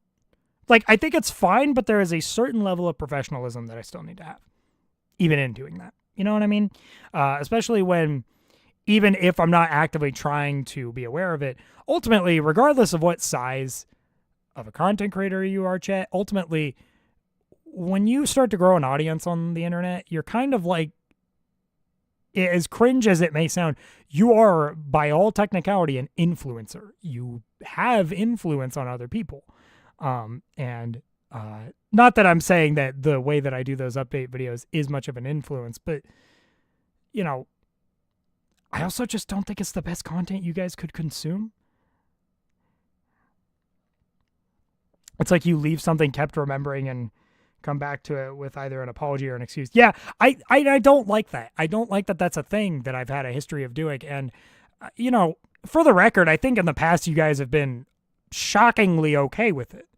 I think it's fine, but there is a certain level of professionalism that I still need to have, even in doing that. You know what I mean? Especially when, even if I'm not actively trying to be aware of it, ultimately, regardless of what size of a content creator you are, chat, ultimately, when you start to grow an audience on the internet, you're kind of like, as cringe as it may sound, you are, by all technicality, an influencer. You have influence on other people. And not that I'm saying that the way that I do those update videos is much of an influence, but, I also just don't think it's the best content you guys could consume. It's like you leave something kept remembering and come back to it with either an apology or an excuse. Yeah, I don't like that. I don't like that that's a thing that I've had a history of doing. And, for the record, I think in the past you guys have been shockingly okay with it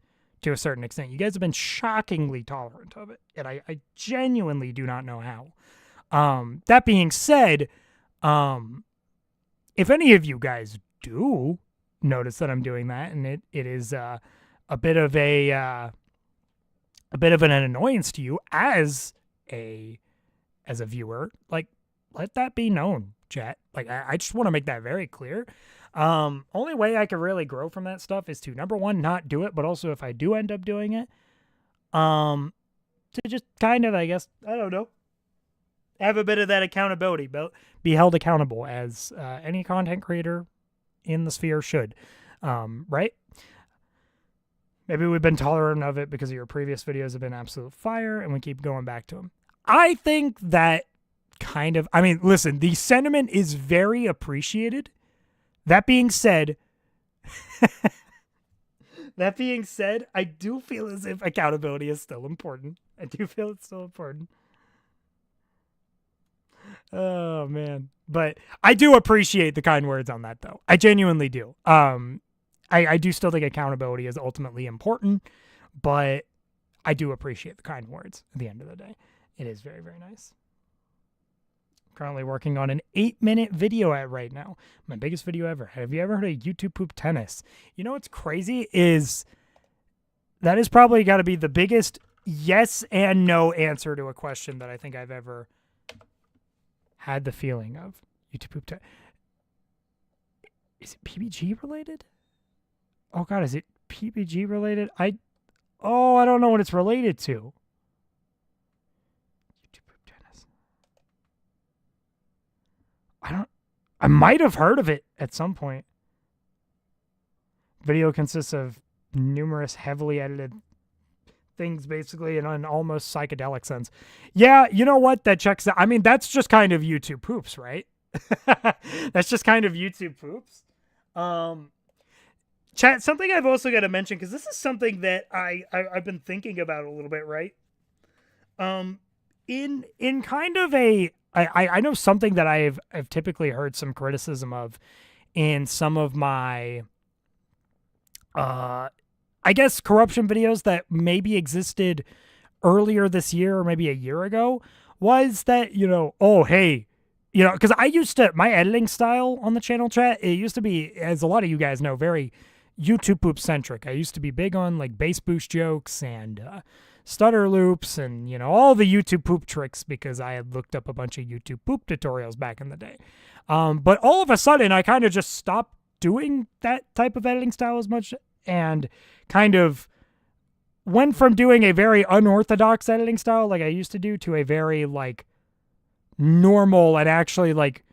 to a certain extent. You guys have been shockingly tolerant of it. And I genuinely do not know how. That being said, if any of you guys do notice that I'm doing that, and it is a bit of an annoyance to you as a viewer, let that be known, chat. I just want to make that very clear. Only way I can really grow from that stuff is to, number one, not do it, but also if I do end up doing it, to just kind of, I guess, I don't know, have a bit of that accountability, but be held accountable as any content creator in the sphere should, right? Maybe we've been tolerant of it because your previous videos have been absolute fire and we keep going back to them. I think that listen, the sentiment is very appreciated. That being said, I do feel as if accountability is still important. I do feel it's still important. Oh, man. But I do appreciate the kind words on that, though. I genuinely do. I do still think accountability is ultimately important, but I do appreciate the kind words at the end of the day. It is very, very nice. Currently working on an 8-minute video right now. My biggest video ever. Have you ever heard of YouTube poop tennis? You know what's crazy is that is probably got to be the biggest yes and no answer to a question that I think I've ever had the feeling of. YouTube poop tennis. Is it PBG related? Oh God, is it PBG related? I don't know what it's related to. YouTube poop tennis. I might have heard of it at some point. Video consists of numerous heavily edited things, basically, in an almost psychedelic sense. Yeah, you know what? That checks out. I mean, that's just kind of YouTube poops, right? That's just kind of YouTube poops. Um, Chat, something I've also got to mention, because this is something that I've been thinking about a little bit, right? Um, in kind of I know something that I've typically heard some criticism of in some of my uh I guess corruption videos that maybe existed earlier this year or maybe a year ago, was that, oh, hey, because I used to, my editing style on the channel, chat, it used to be, as a lot of you guys know, very YouTube poop centric. I used to be big on like bass boost jokes and stutter loops and, all the YouTube poop tricks, because I had looked up a bunch of YouTube poop tutorials back in the day. But all of a sudden, I kind of just stopped doing that type of editing style as much, and kind of went from doing a very unorthodox editing style like I used to do to a very like normal and actually like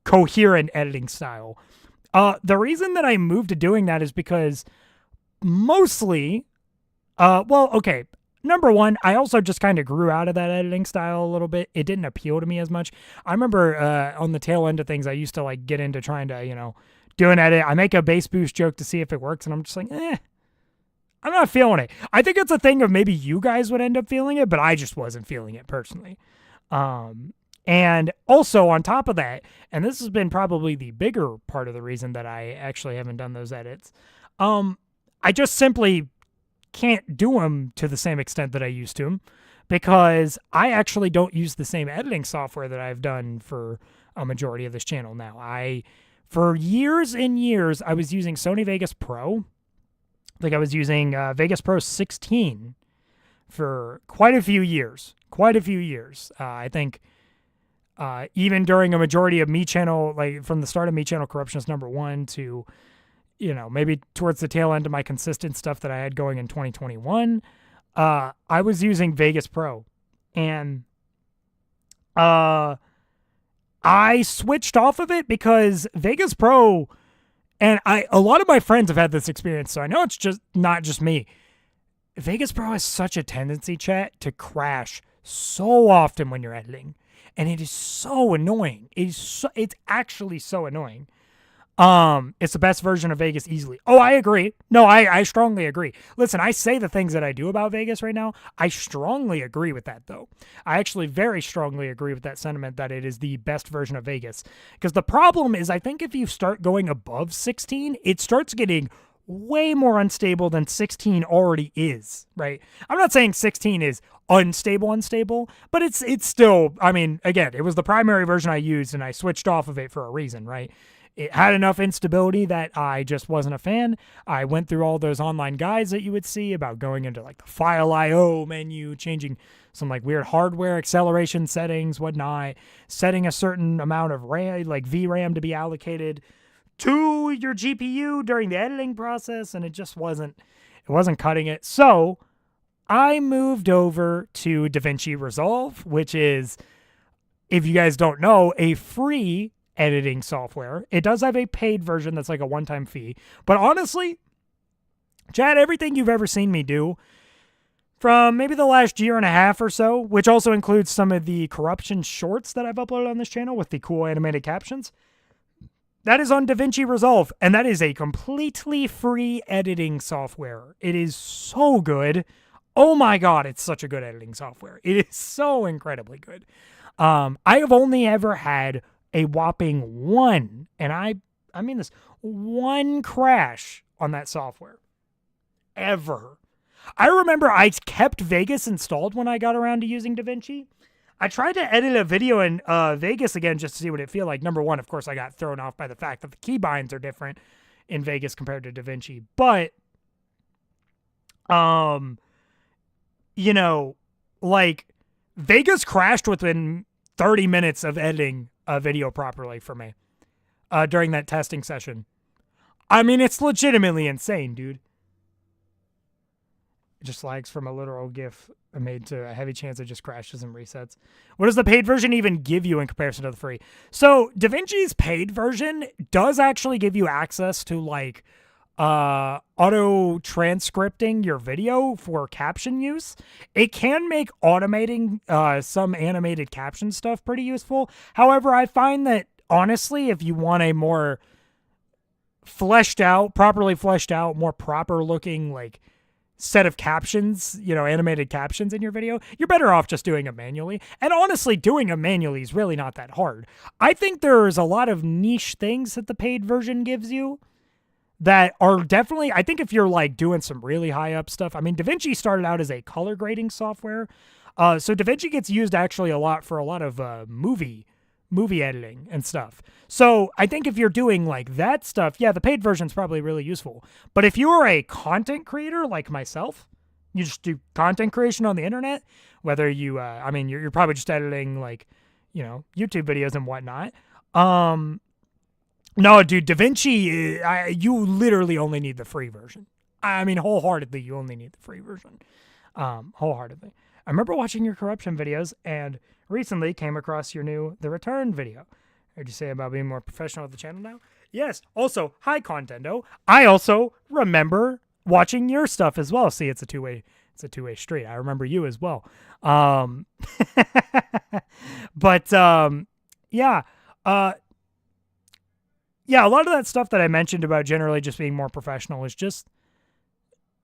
coherent editing style. The reason that I moved to doing that is because mostly, okay, number one, I also just kind of grew out of that editing style a little bit. It didn't appeal to me as much. I remember on the tail end of things, I used to like get into trying to, do an edit. I make a bass boost joke to see if it works, and I'm just like, I'm not feeling it. I think it's a thing of maybe you guys would end up feeling it, but I just wasn't feeling it personally. And also on top of that, and this has been probably the bigger part of the reason that I actually haven't done those edits, I just simply can't do them to the same extent that I used to them, because I actually don't use the same editing software that I've done for a majority of this channel now. For years and years, I was using Sony Vegas Pro. Like I was using Vegas Pro 16 for quite a few years. I think even during a majority of Me Channel, like from the start of Me Channel Corruptionist #1 to, maybe towards the tail end of my consistent stuff that I had going in 2021, I was using Vegas Pro. And I switched off of it because Vegas Pro, and a lot of my friends have had this experience, so I know it's just not just me. Vegas Pro has such a tendency, chat, to crash so often when you're editing, and it is so annoying. It's actually so annoying. It's the best version of Vegas easily. Oh, I agree. No, I strongly agree. Listen, I say the things that I do about Vegas right now. I strongly agree with that, though. I actually very strongly agree with that sentiment that it is the best version of Vegas. Because the problem is, I think if you start going above 16, it starts getting way more unstable than 16 already is, right? I'm not saying 16 is unstable, but it's still, I mean, again, it was the primary version I used, and I switched off of it for a reason, right? It had enough instability that I just wasn't a fan. I went through all those online guides that you would see about going into like the file IO menu, changing some like weird hardware acceleration settings, whatnot, setting a certain amount of RAM, like VRAM, to be allocated to your GPU during the editing process, and it wasn't cutting it. So I moved over to DaVinci Resolve, which is, if you guys don't know, a free editing software. It does have a paid version that's like a one-time fee. But honestly, Chad, everything you've ever seen me do from maybe the last year and a half or so, which also includes some of the corruption shorts that I've uploaded on this channel with the cool animated captions, that is on DaVinci Resolve, and that is a completely free editing software. It is so good. Oh my God, it's such a good editing software. It is so incredibly good. I have only ever had a whopping one, and I mean this, one crash on that software. Ever. I remember I kept Vegas installed when I got around to using DaVinci. I tried to edit a video in Vegas again just to see what it feel like. Number one, of course, I got thrown off by the fact that the keybinds are different in Vegas compared to DaVinci. But, like, Vegas crashed within 30 minutes of editing a video properly for me during that testing session. I mean, it's legitimately insane, dude. It just lags from a literal GIF made to a heavy chance it just crashes and resets. What does the paid version even give you in comparison to the free? So DaVinci's paid version does actually give you access to like auto transcripting your video for caption use. It can make automating some animated caption stuff pretty useful. However, I find that honestly, if you want a more properly fleshed out, more proper looking, like, set of captions, animated captions in your video, you're better off just doing them manually. And honestly, doing them manually is really not that hard. I think there's a lot of niche things that the paid version gives you that are definitely, I think if you're like doing some really high up stuff, I mean, DaVinci started out as a color grading software. So DaVinci gets used actually a lot for a lot of movie editing and stuff. So I think if you're doing like that stuff, yeah, the paid version's probably really useful. But if you're a content creator like myself, you just do content creation on the internet, whether you, you're probably just editing like, YouTube videos and whatnot. No, dude, DaVinci, you literally only need the free version. I mean, wholeheartedly, you only need the free version. Wholeheartedly. I remember watching your corruption videos and recently came across your new The Return video. Heard you say about being more professional with the channel now? Yes. Also, hi, Contendo. I also remember watching your stuff as well. See, it's a two-way street. I remember you as well. Yeah. Yeah, a lot of that stuff that I mentioned about generally just being more professional is just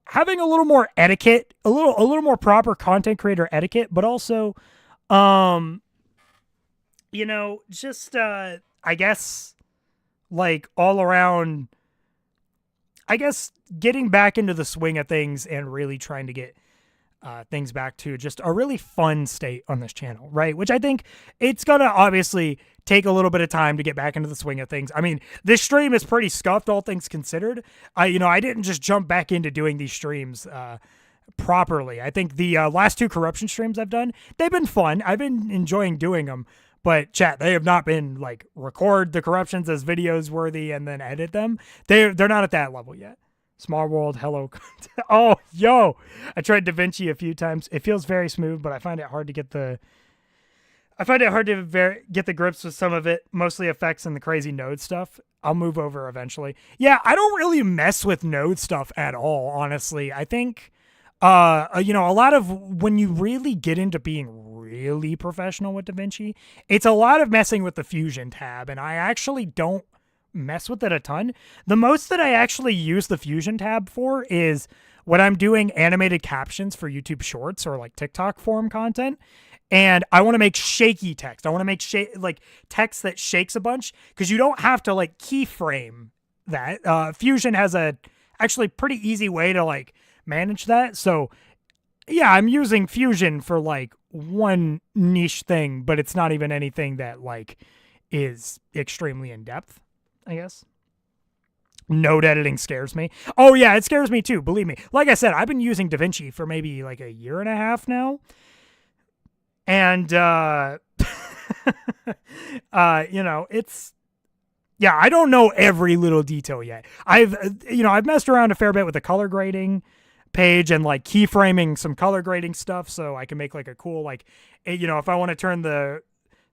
having a little more etiquette, a little more proper content creator etiquette, but also, just, I guess, like, all around, I guess, getting back into the swing of things and really trying to get things back to just a really fun state on this channel, right? Which I think it's going to obviously take a little bit of time to get back into the swing of things. I mean, this stream is pretty scuffed, all things considered. I didn't just jump back into doing these streams properly. I think the last two corruption streams I've done, they've been fun. I've been enjoying doing them. But chat, they have not been like record the corruptions as videos worthy and then edit them. They're not at that level yet. Small world, hello. Oh, yo. I tried DaVinci a few times. It feels very smooth, but I find it hard to get the grips with some of it, mostly effects and the crazy node stuff. I'll move over eventually. Yeah, I don't really mess with node stuff at all, honestly. I think a lot of when you really get into being really professional with DaVinci, it's a lot of messing with the Fusion tab, and I actually don't mess with it a ton. The most that I actually use the Fusion tab for is when I'm doing animated captions for YouTube Shorts or like TikTok form content, and I want to make shaky text. I want to make like text that shakes a bunch, because you don't have to like keyframe that. Fusion has a actually pretty easy way to like manage that. So yeah, I'm using Fusion for like one niche thing, but it's not even anything that like is extremely in depth, I guess. Node editing scares me. Oh yeah, it scares me too, believe me. Like I said, I've been using DaVinci for maybe like a year and a half now. And it's, yeah, I don't know every little detail yet. I've messed around a fair bit with the color grading page and like keyframing some color grading stuff so I can make like a cool, like, if I want to turn the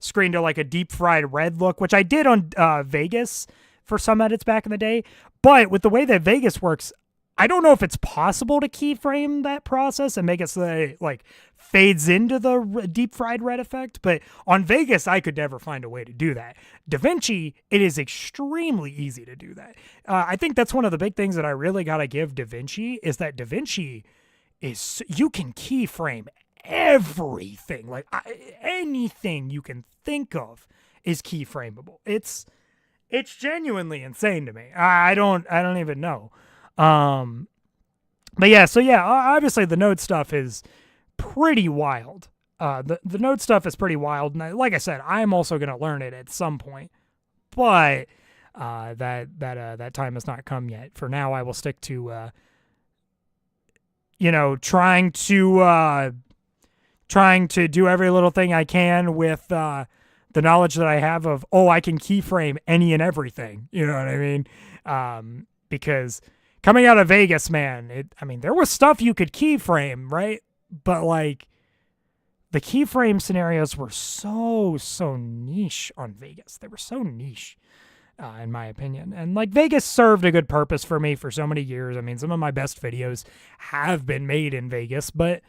screen to like a deep fried red look, which I did on Vegas for some edits back in the day. But with the way that Vegas works, I don't know if it's possible to keyframe that process and make it so that it like fades into the deep fried red effect. But on Vegas, I could never find a way to do that. DaVinci, it is extremely easy to do that. I think that's one of the big things that I really got to give DaVinci is that DaVinci is, you can keyframe everything. Like anything you can think of is keyframeable. It's genuinely insane to me. I don't even know. But yeah, so yeah, obviously the node stuff is pretty wild. The node stuff is pretty wild. And like I said, I'm also going to learn it at some point, but, that time has not come yet. For now, I will stick to, trying to do every little thing I can with, the knowledge that I have of, I can keyframe any and everything. You know what I mean? Because coming out of Vegas, man, there was stuff you could keyframe, right? But like the keyframe scenarios were so niche on Vegas. They were so niche, in my opinion. And like Vegas served a good purpose for me for so many years. I mean, some of my best videos have been made in Vegas, but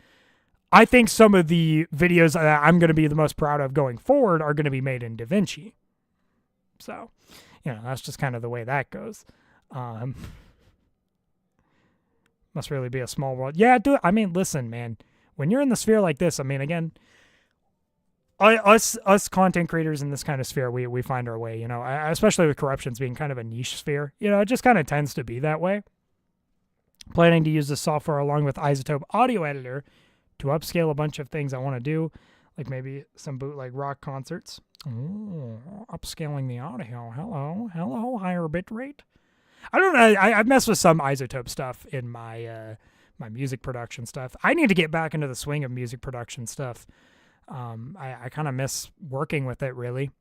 I think some of the videos that I'm going to be the most proud of going forward are going to be made in DaVinci. So, that's just kind of the way that goes. Must really be a small world. Yeah, dude. I mean, listen, man. When you're in the sphere like this, I mean, again, us content creators in this kind of sphere, we find our way. Especially with corruptions being kind of a niche sphere. It just kind of tends to be that way. Planning to use this software along with Isotope Audio Editor to upscale a bunch of things I want to do, like maybe some bootleg rock concerts. Ooh, upscaling the audio. Hello, higher bit rate. I don't know. I've messed with some Isotope stuff in my my music production stuff. I need to get back into the swing of music production stuff. I kind of miss working with it, really.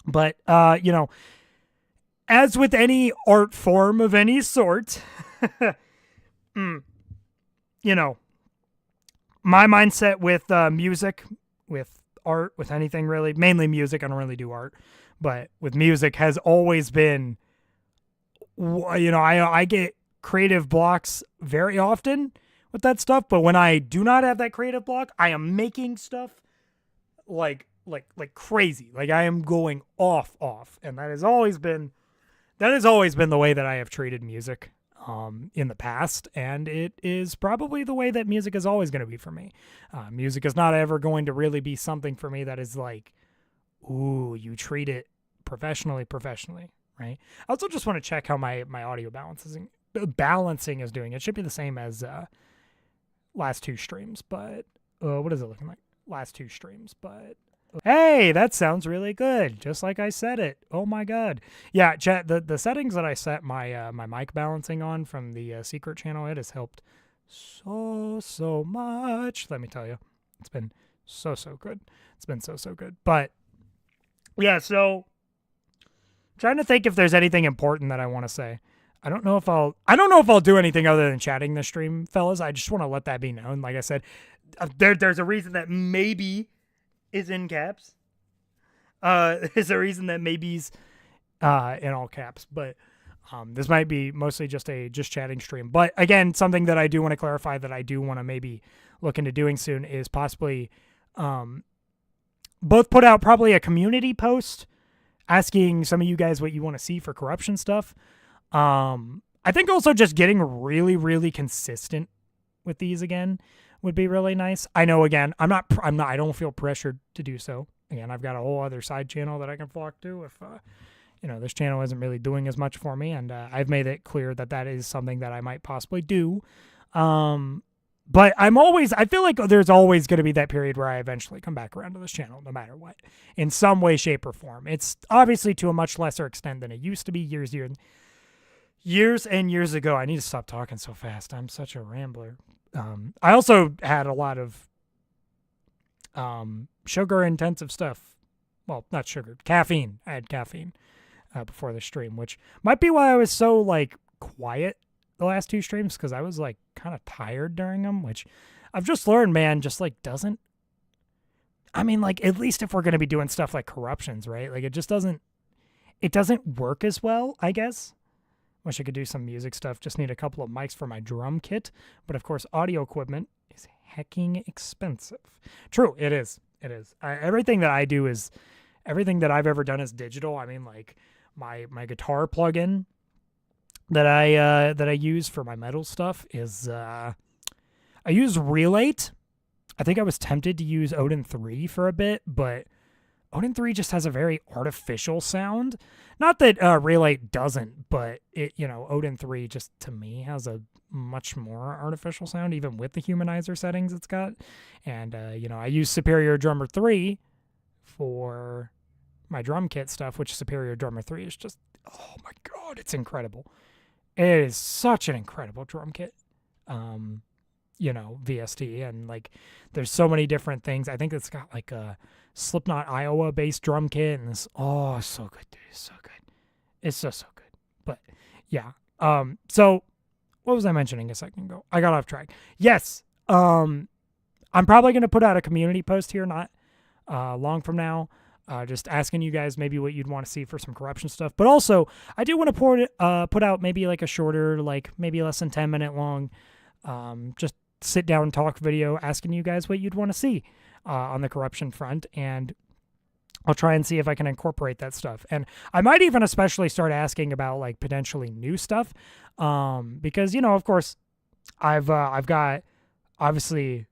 But, as with any art form of any sort, my mindset with music, with art, with anything really, mainly music, I don't really do art, but with music has always been, I get creative blocks very often with that stuff, but when I do not have that creative block, I am making stuff like crazy. Like I am going off, and that has always been the way that I have treated music in the past, and it is probably the way that music is always going to be for me. Music is not ever going to really be something for me that is like, ooh, you treat it professionally, right? I also just want to check how my audio balancing is doing. It should be the same as last two streams, but what is it looking like? Last two streams, but hey, that sounds really good, just like I said it. Oh my god. Yeah, chat, the settings that I set my my mic balancing on from the secret channel, it has helped so much. Let me tell you, it's been so good. It's been so good. But yeah, so trying to think if there's anything important that I want to say. I don't know if I'll do anything other than chatting this stream, fellas. I just want to let that be known. Like I said, there's a reason that maybe is in caps. There's a reason that maybe's in all caps, but this might be mostly just chatting stream. But again, something that I do want to clarify that I do want to maybe look into doing soon is possibly both put out probably a community post asking some of you guys what you want to see for corruption stuff. I think also just getting really consistent with these again would be really nice. I know, again, I don't feel pressured to do so. Again, I've got a whole other side channel that I can flock to if, this channel isn't really doing as much for me. And, I've made it clear that is something that I might possibly do. But I feel like there's always going to be that period where I eventually come back around to this channel, no matter what, in some way, shape, or form. It's obviously to a much lesser extent than it used to be years and years ago. I need to stop talking so fast. I'm such a rambler. I also had a lot of sugar intensive stuff. Well, not sugar, caffeine. I had caffeine before the stream, which might be why I was so quiet the last two streams, because I was kind of tired during them, which I've just learned, man, just doesn't. I mean, at least if we're going to be doing stuff like corruptions, right? It just doesn't work as well, I guess. Wish I could do some music stuff. Just need a couple of mics for my drum kit. But of course, audio equipment is hecking expensive. True, it is. It is. Everything that I do is, everything that I've ever done is digital. I mean, my guitar plugin that I use for my metal stuff is I use Relate. I think I was tempted to use Odin 3 for a bit, but Odin 3 just has a very artificial sound. Not that Relate doesn't, but Odin 3 just, to me, has a much more artificial sound, even with the humanizer settings it's got. And, I use Superior Drummer 3 for my drum kit stuff, which Superior Drummer 3 is just, oh my god, it's incredible. It is such an incredible drum kit. VST, and there's so many different things. I think it's got a Slipknot Iowa based drum kit, and it's so good, dude. It's so good. It's so good. But yeah. So what was I mentioning a second ago? I got off track. Yes. I'm probably gonna put out a community post here not long from now. Just asking you guys maybe what you'd want to see for some corruption stuff. But also, I do want to put out maybe a shorter, maybe less than 10-minute long, just sit down and talk video asking you guys what you'd want to see on the corruption front. And I'll try and see if I can incorporate that stuff. And I might even especially start asking about like potentially new stuff. Because, of course, I've got obviously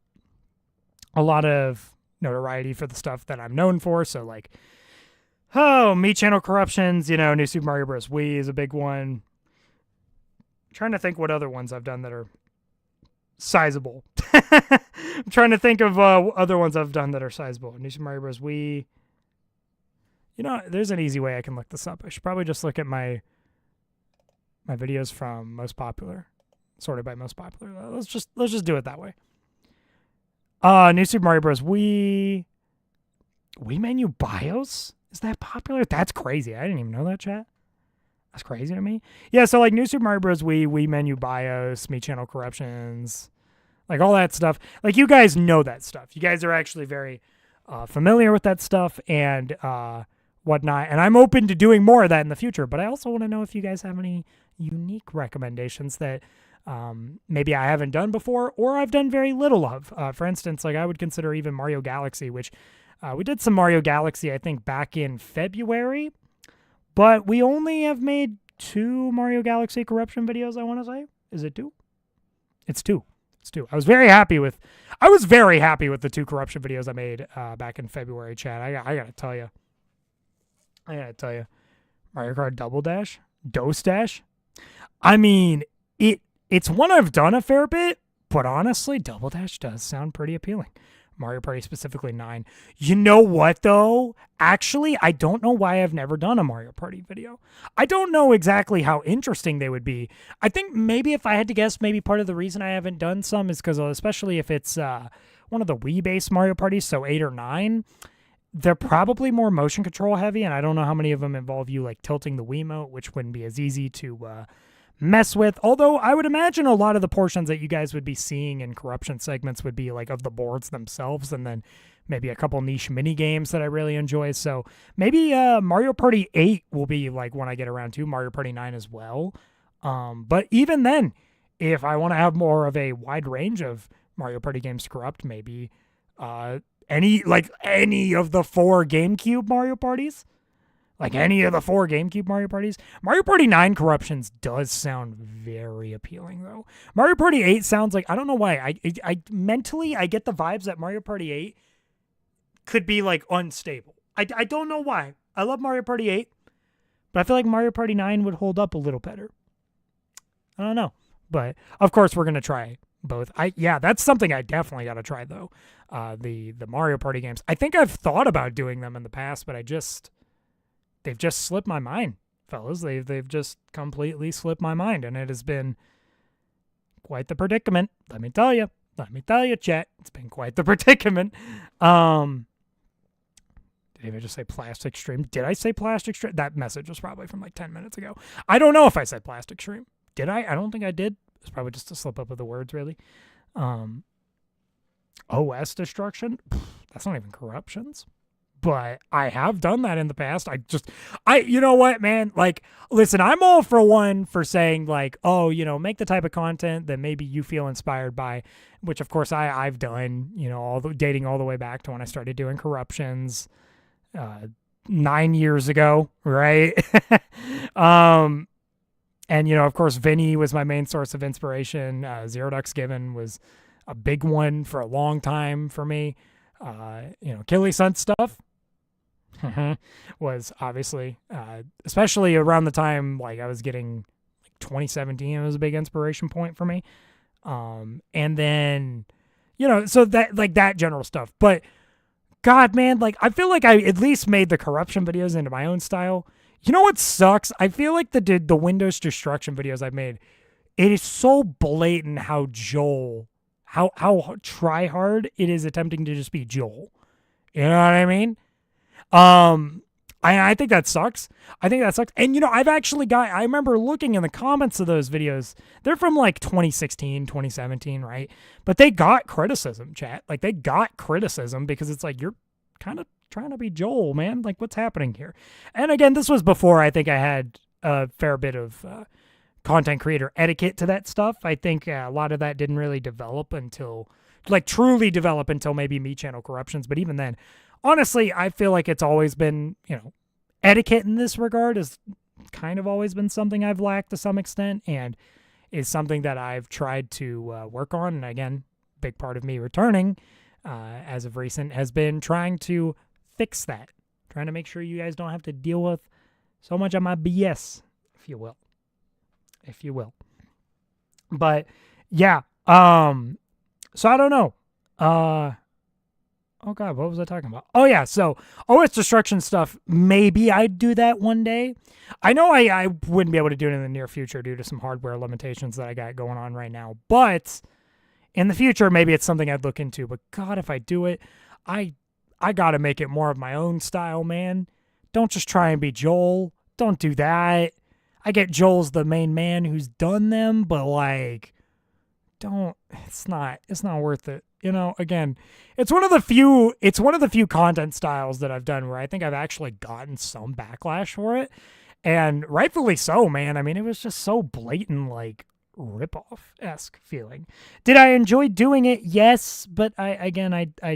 a lot of notoriety for the stuff that I'm known for. So like, me channel corruptions, New Super Mario Bros. Wii is a big one. I'm trying to think what other ones I've done that are sizable. I'm trying to think of other ones I've done that are sizable. New Super Mario Bros. Wii. There's an easy way I can look this up. I should probably just look at my videos from most popular, sorted by most popular. Let's just do it that way. New Super Mario Bros. Wii menu BIOS? Is that popular? That's crazy. I didn't even know that, chat. That's crazy to me. Yeah, so like New Super Mario Bros. Wii menu BIOS, me channel corruptions, like all that stuff. Like you guys know that stuff. You guys are actually very familiar with that stuff and whatnot. And I'm open to doing more of that in the future. But I also want to know if you guys have any unique recommendations that maybe I haven't done before or I've done very little of. For instance, like I would consider even Mario Galaxy, which we did some Mario Galaxy, I think, back in February. But we only have made 2 Mario Galaxy corruption videos, I want to say. Is it 2? It's 2. It's 2. I was very happy with the 2 corruption videos I made back in February, chat. I gotta tell you. Mario Kart Double Dash? Dose Dash? I mean, it's one I've done a fair bit, but honestly, Double Dash does sound pretty appealing. Mario Party specifically 9. You know what, though? Actually, I don't know why I've never done a Mario Party video. I don't know exactly how interesting they would be. I think maybe if I had to guess, maybe part of the reason I haven't done some is because, especially if it's one of the Wii-based Mario Parties, so 8 or 9, they're probably more motion control heavy, and I don't know how many of them involve you like tilting the Wiimote, which wouldn't be as easy to mess with. Although I would imagine a lot of the portions that you guys would be seeing in corruption segments would be like of the boards themselves, and then maybe a couple niche mini games that I really enjoy. So maybe Mario Party 8 will be like when I get around to Mario Party 9 as well. But even then, if I want to have more of a wide range of Mario Party games to corrupt, maybe any of the 4 GameCube Mario Parties. Like any of the 4 GameCube Mario Parties. Mario Party 9 Corruptions does sound very appealing, though. Mario Party 8 sounds like, I don't know why. I mentally, I get the vibes that Mario Party 8 could be, like, unstable. I don't know why. I love Mario Party 8, but I feel like Mario Party 9 would hold up a little better. I don't know. But, of course, we're going to try both. That's something I definitely got to try, though. The Mario Party games. I think I've thought about doing them in the past, but they've just slipped my mind, fellas. They've just completely slipped my mind, and it has been quite the predicament. Let me tell you, chat. It's been quite the predicament. Did I just say plastic stream? Did I say plastic stream? That message was probably from like 10 minutes ago. I don't know if I said plastic stream. Did I? I don't think I did. It's probably just a slip up of the words, really. OS destruction? That's not even corruptions. But I have done that in the past. You know what, man? Like, listen, I'm all for saying like, oh, make the type of content that maybe you feel inspired by, which of course I've done, dating all the way back to when I started doing corruptions 9 years ago, right? And, of course, Vinny was my main source of inspiration. Zero Ducks Given was a big one for a long time for me. Killy Sun stuff was obviously, especially around the time, like I was getting 2017, it was a big inspiration point for me. And then, so that general stuff. But God, man, like I feel like I at least made the corruption videos into my own style. You know what sucks? I feel like the Windows destruction videos I've made, it is so blatant how try hard it is attempting to just be Joel. You know what I mean? I think that sucks. And, I remember looking in the comments of those videos. They're from like 2016, 2017, right? But they got criticism, chat. Like they got criticism because it's like, you're kind of trying to be Joel, man. Like what's happening here? And again, this was before I think I had a fair bit of content creator etiquette to that stuff. I think a lot of that didn't really develop until like truly develop until maybe Me Channel Corruptions. But even then, honestly, I feel like it's always been, etiquette in this regard has kind of always been something I've lacked to some extent, and is something that I've tried to work on. And again, big part of me returning as of recent has been trying to fix that, trying to make sure you guys don't have to deal with so much of my BS, if you will. But yeah, so I don't know. Oh God, what was I talking about? Oh yeah, so OS destruction stuff, maybe I'd do that one day. I know I wouldn't be able to do it in the near future due to some hardware limitations that I got going on right now. But in the future, maybe it's something I'd look into. But God, if I do it, I gotta make it more of my own style, man. Don't just try and be Joel. Don't do that. I get Joel's the main man who's done them, but like, it's not worth it. Again, it's one of the few content styles that I've done where I think I've actually gotten some backlash for it, and rightfully so, man. I mean, it was just so blatant, like ripoff-esque feeling. Did I enjoy doing it? Yes, but I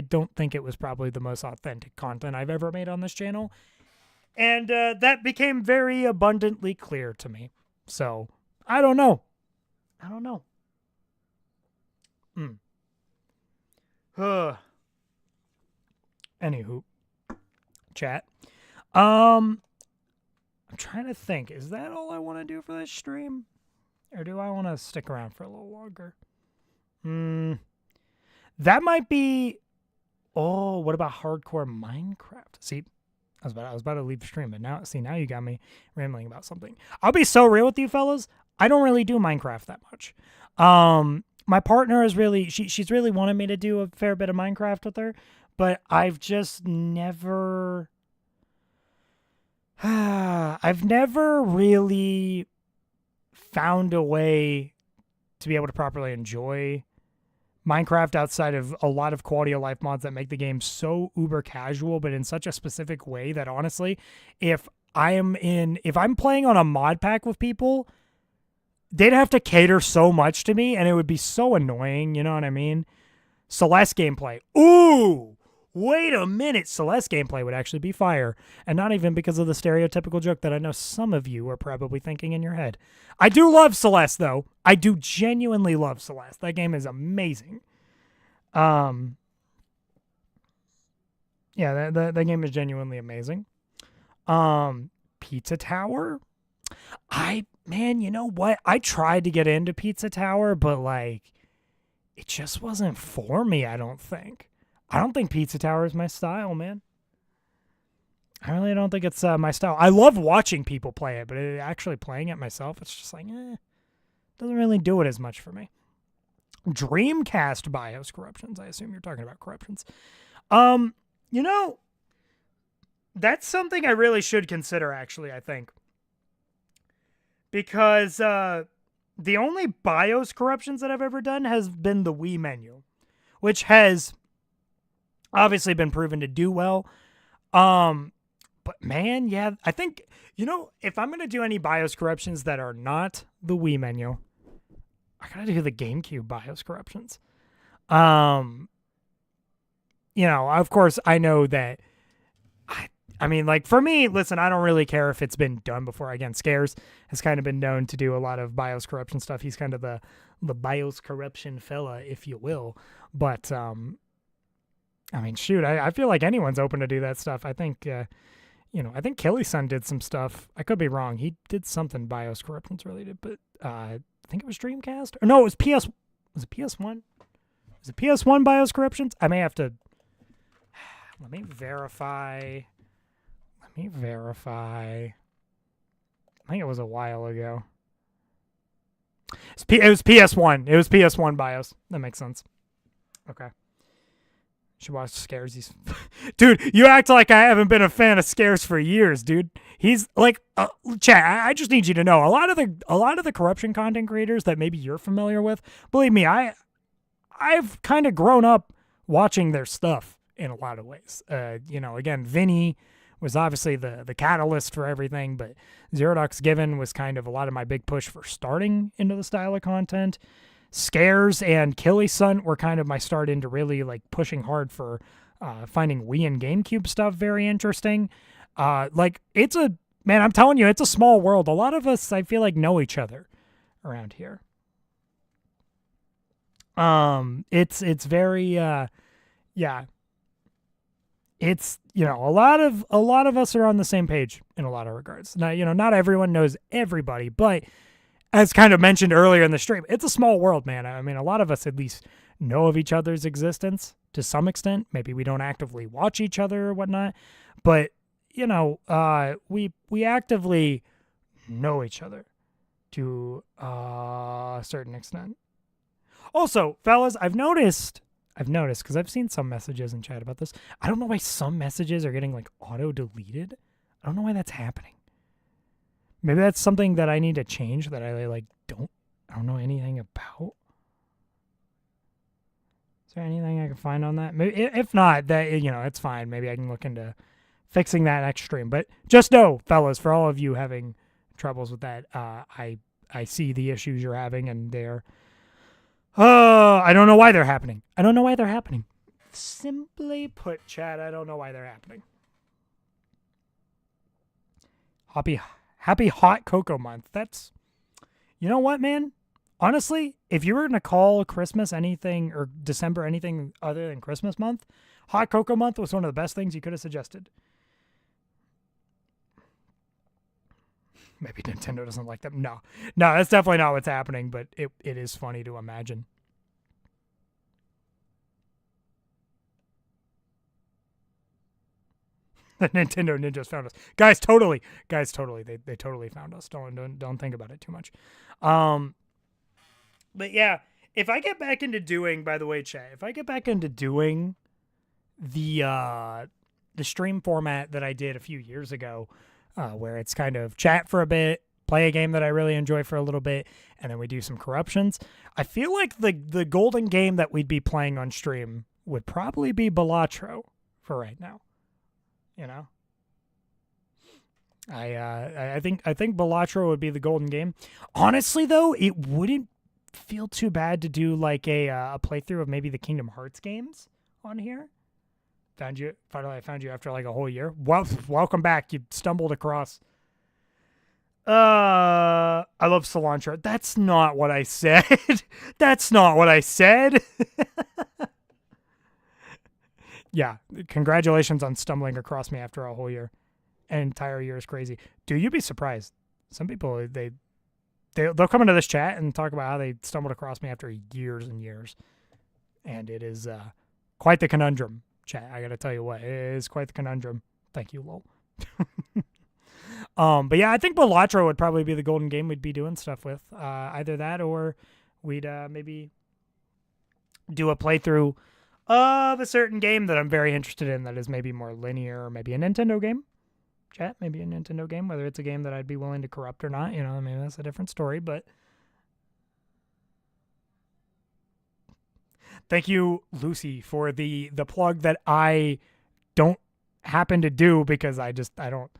don't think it was probably the most authentic content I've ever made on this channel, and that became very abundantly clear to me. So I don't know. Anywho, chat. I'm trying to think. Is that all I want to do for this stream, or do I want to stick around for a little longer? That might be. Oh, what about hardcore Minecraft? See, I was about to leave the stream, but now you got me rambling about something. I'll be so real with you fellas. I don't really do Minecraft that much. My partner is really, she's really wanted me to do a fair bit of Minecraft with her, but I've just never, I've never really found a way to be able to properly enjoy Minecraft outside of a lot of quality of life mods that make the game so uber casual, but in such a specific way that honestly, if I'm playing on a mod pack with people, they'd have to cater so much to me, and it would be so annoying, you know what I mean? Celeste gameplay. Ooh! Wait a minute! Celeste gameplay would actually be fire. And not even because of the stereotypical joke that I know some of you are probably thinking in your head. I do love Celeste, though. I do genuinely love Celeste. That game is amazing. Yeah, that game is genuinely amazing. Pizza Tower? Man, you know what? I tried to get into Pizza Tower, but like, it just wasn't for me, I don't think. I don't think Pizza Tower is my style, man. I really don't think it's my style. I love watching people play it, but actually playing it myself, it's just like, doesn't really do it as much for me. Dreamcast BIOS corruptions. I assume you're talking about corruptions. That's something I really should consider, actually, I think. Because the only BIOS corruptions that I've ever done has been the Wii menu, which has obviously been proven to do well. But man, yeah, I think, if I'm going to do any BIOS corruptions that are not the Wii menu, I got to do the GameCube BIOS corruptions. Of course, I know that I mean, like, for me, listen, I don't really care if it's been done before. Again, Scares has kind of been known to do a lot of BIOS corruption stuff. He's kind of the BIOS corruption fella, if you will. But, I mean, shoot, I feel like anyone's open to do that stuff. I think, I think Kelly-san did some stuff. I could be wrong. He did something BIOS corruptions related, but I think it was Dreamcast. Or no, it was PS. Was it PS1? Was it PS1 BIOS corruptions? I may have to. Let me verify. I think it was a while ago. It was PS1. It was PS1 BIOS. That makes sense. Okay. Should watch Scares. Dude, you act like I haven't been a fan of Scares for years, dude. He's like, chat. I just need you to know a lot of the corruption content creators that maybe you're familiar with. Believe me, I've kind of grown up watching their stuff in a lot of ways. Again, Vinny was obviously the catalyst for everything, but Zerodox Given was kind of a lot of my big push for starting into the style of content. Scares and Killy Sun were kind of my start into really like pushing hard for finding Wii and GameCube stuff very interesting. Like it's a man, I'm telling you, it's a small world. A lot of us, I feel like, know each other around here. It's very yeah. It's, you know, a lot of us are on the same page in a lot of regards. Now, you know, not everyone knows everybody, but as kind of mentioned earlier in the stream, it's a small world, man. I mean, a lot of us at least know of each other's existence to some extent. Maybe we don't actively watch each other or whatnot, but you know, we actively know each other to a certain extent. Also, fellas, I've noticed because I've seen some messages in chat about this. I don't know why some messages are getting like auto deleted. I don't know why that's happening. Maybe that's something that I need to change that I like I don't know anything about. Is there anything I can find on that? Maybe, if not, that, you know, it's fine. Maybe I can look into fixing that next stream. But just know, fellas, for all of you having troubles with that, I see the issues you're having, and they're I don't know why they're happening. I don't know why they're happening. Simply put, chat, I don't know why they're happening. Happy hot cocoa month. That's, you know what, man? Honestly, if you were going to call Christmas anything or December anything other than Christmas month, hot cocoa month was one of the best things you could have suggested. Maybe Nintendo doesn't like them. No, that's definitely not what's happening, but it is funny to imagine. The Nintendo ninjas found us. Guys, totally. They totally found us. Don't think about it too much. But yeah, if I get back into doing, by the way, chat, if I get back into doing the stream format that I did a few years ago, where it's kind of chat for a bit, play a game that I really enjoy for a little bit, and then we do some corruptions, I feel like the golden game that we'd be playing on stream would probably be Balatro for right now. You know, I think Balatro would be the golden game. Honestly, though, it wouldn't feel too bad to do like a playthrough of maybe the Kingdom Hearts games on here. Finally, I found you after like a whole year. Welcome back. You stumbled across. I love cilantro. That's not what I said. That's not what I said. Yeah, congratulations on stumbling across me after a whole year. An entire year is crazy. Dude, you'd be surprised. Some people, they'll come into this chat and talk about how they stumbled across me after years and years. And it is quite the conundrum, chat. I got to tell you what. It is quite the conundrum. Thank you, lol. But yeah, I think Balatro would probably be the golden game we'd be doing stuff with. Either that or we'd maybe do a playthrough of a certain game that I'm very interested in that is maybe more linear, or maybe a Nintendo game. Chat, maybe a Nintendo game, whether it's a game that I'd be willing to corrupt or not. You know, I mean, that's a different story, but thank you, Lucy, for the plug that I don't happen to do because I don't.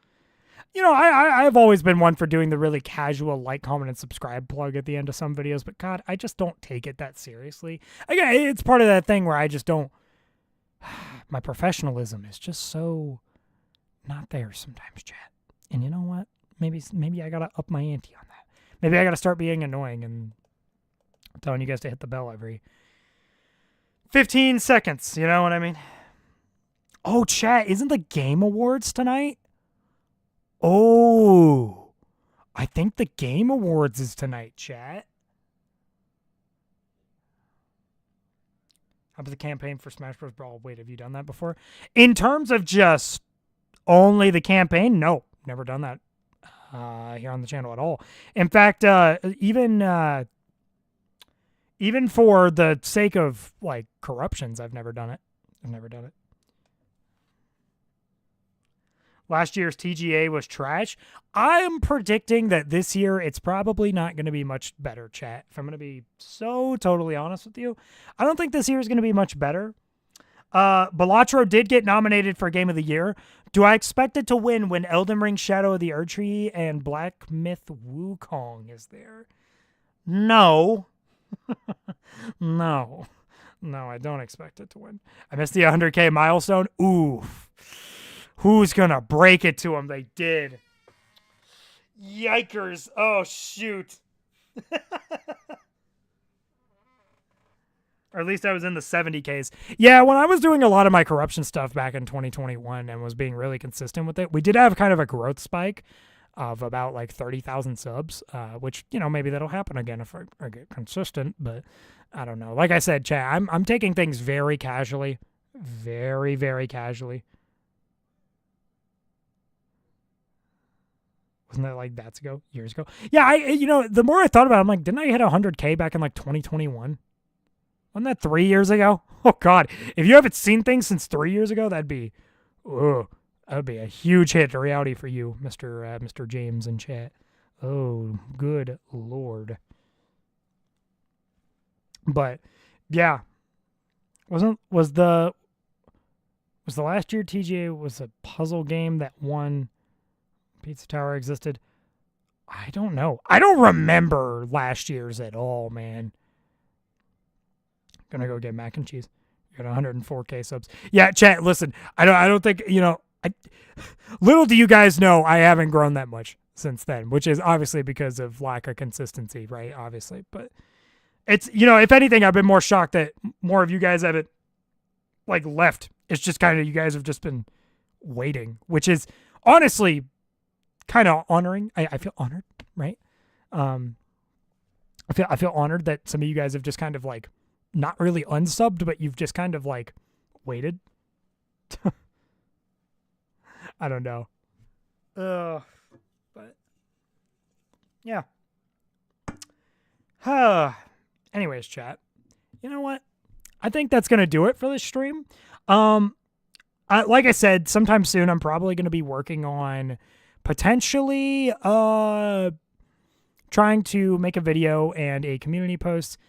You know, I've always been one for doing the really casual like, comment, and subscribe plug at the end of some videos, but God, I just don't take it that seriously. Again, it's part of that thing where I just don't. My professionalism is just so not there sometimes, chat. And you know what? Maybe I gotta up my ante on that. Maybe I gotta start being annoying and telling you guys to hit the bell every 15 seconds. You know what I mean? Oh, chat, isn't the Game Awards tonight? Oh, I think the Game Awards is tonight, chat. How about the campaign for Smash Bros. Brawl? Wait, have you done that before? In terms of just only the campaign? No, never done that here on the channel at all. In fact, even for the sake of like corruptions, I've never done it. Last year's TGA was trash. I'm predicting that this year it's probably not going to be much better, chat. If I'm going to be so totally honest with you, I don't think this year is going to be much better. Balatro did get nominated for Game of the Year. Do I expect it to win when Elden Ring Shadow of the Erdtree and Black Myth Wukong is there? No. No. No, I don't expect it to win. I missed the 100K milestone. Oof. Who's going to break it to him? They did. Yikers. Oh, shoot. Or at least I was in the 70Ks. Yeah, when I was doing a lot of my corruption stuff back in 2021 and was being really consistent with it, we did have kind of a growth spike of about like 30,000 subs, which, you know, maybe that'll happen again if I get consistent, but I don't know. Like I said, chat, I'm taking things very casually. Very, very casually. Wasn't that like years ago? Yeah, you know, the more I thought about it, I'm like, didn't I hit 100K back in like 2021? Wasn't that 3 years ago? Oh, God. If you haven't seen things since 3 years ago, that would be a huge hit to reality for you, Mr. James in chat. Oh, good Lord. But, yeah. Was the last year TGA was a puzzle game that won Pizza Tower existed? I don't know. I don't remember last year's at all, man. Gonna go get mac and cheese. You got 104K subs. Yeah, chat. Listen, I don't think, you know. Little do you guys know, I haven't grown that much since then, which is obviously because of lack of consistency, right? Obviously, but it's, you know, if anything, I've been more shocked that more of you guys haven't like left. It's just kind of, you guys have just been waiting, which is honestly kind of honoring. I feel honored, right? I feel honored that some of you guys have just kind of like not really unsubbed, but you've just kind of like waited. I don't know. But yeah. Anyways, chat. You know what? I think that's going to do it for this stream. Like I said, sometime soon I'm probably going to be working on potentially trying to make a video and a community post,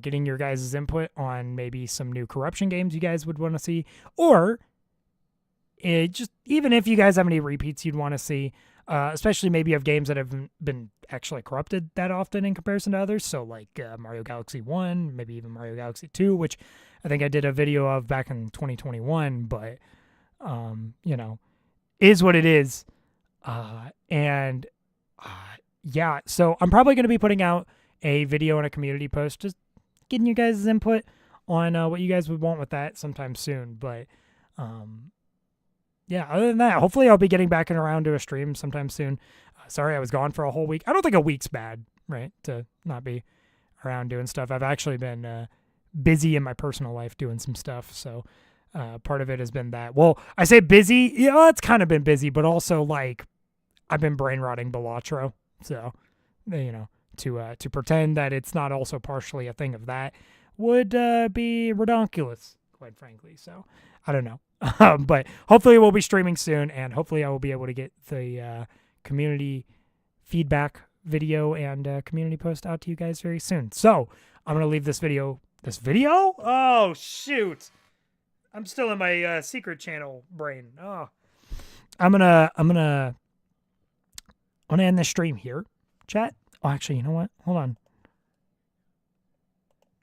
getting your guys' input on maybe some new corruption games you guys would want to see, or just even if you guys have any repeats you'd want to see, especially maybe of games that haven't been actually corrupted that often in comparison to others. So like Mario Galaxy 1, maybe even Mario Galaxy 2, which I think I did a video of back in 2021, but you know, is what it is. Yeah, so I'm probably going to be putting out a video and a community post, just getting you guys' input on what you guys would want with that sometime soon. But yeah, other than that, hopefully I'll be getting back and around to a stream sometime soon. Sorry I was gone for a whole week. I don't think a week's bad, right, to not be around doing stuff. I've actually been busy in my personal life doing some stuff, so part of it has been that. Well, I say busy, yeah, it's kind of been busy, but also like I've been brain rotting Balatro, so you know, to pretend that it's not also partially a thing of that would be redonkulous, quite frankly. So I don't know. But hopefully we'll be streaming soon, and hopefully I will be able to get the community feedback video and community post out to you guys very soon. So I'm going to leave this video. Oh, shoot. I'm still in my secret channel brain. Oh, I'm gonna end this stream here, chat. Oh, actually, you know what? Hold on.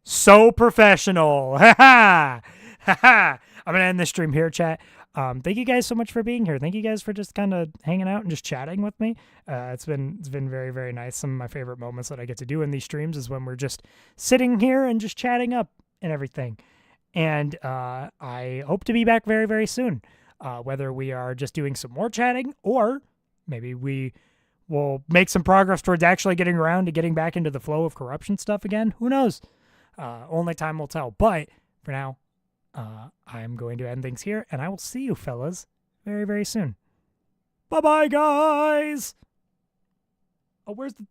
So professional. Ha ha. Ha ha. I'm going to end this stream here, chat. Thank you guys so much for being here. Thank you guys for just kind of hanging out and just chatting with me. It's been very, very nice. Some of my favorite moments that I get to do in these streams is when we're just sitting here and just chatting up and everything. And I hope to be back very, very soon. Whether we are just doing some more chatting, or maybe we will make some progress towards actually getting around to getting back into the flow of corruption stuff again. Who knows? Only time will tell. But for now, I'm going to end things here, and I will see you fellas very, very soon. Bye-bye, guys! Oh, where's the...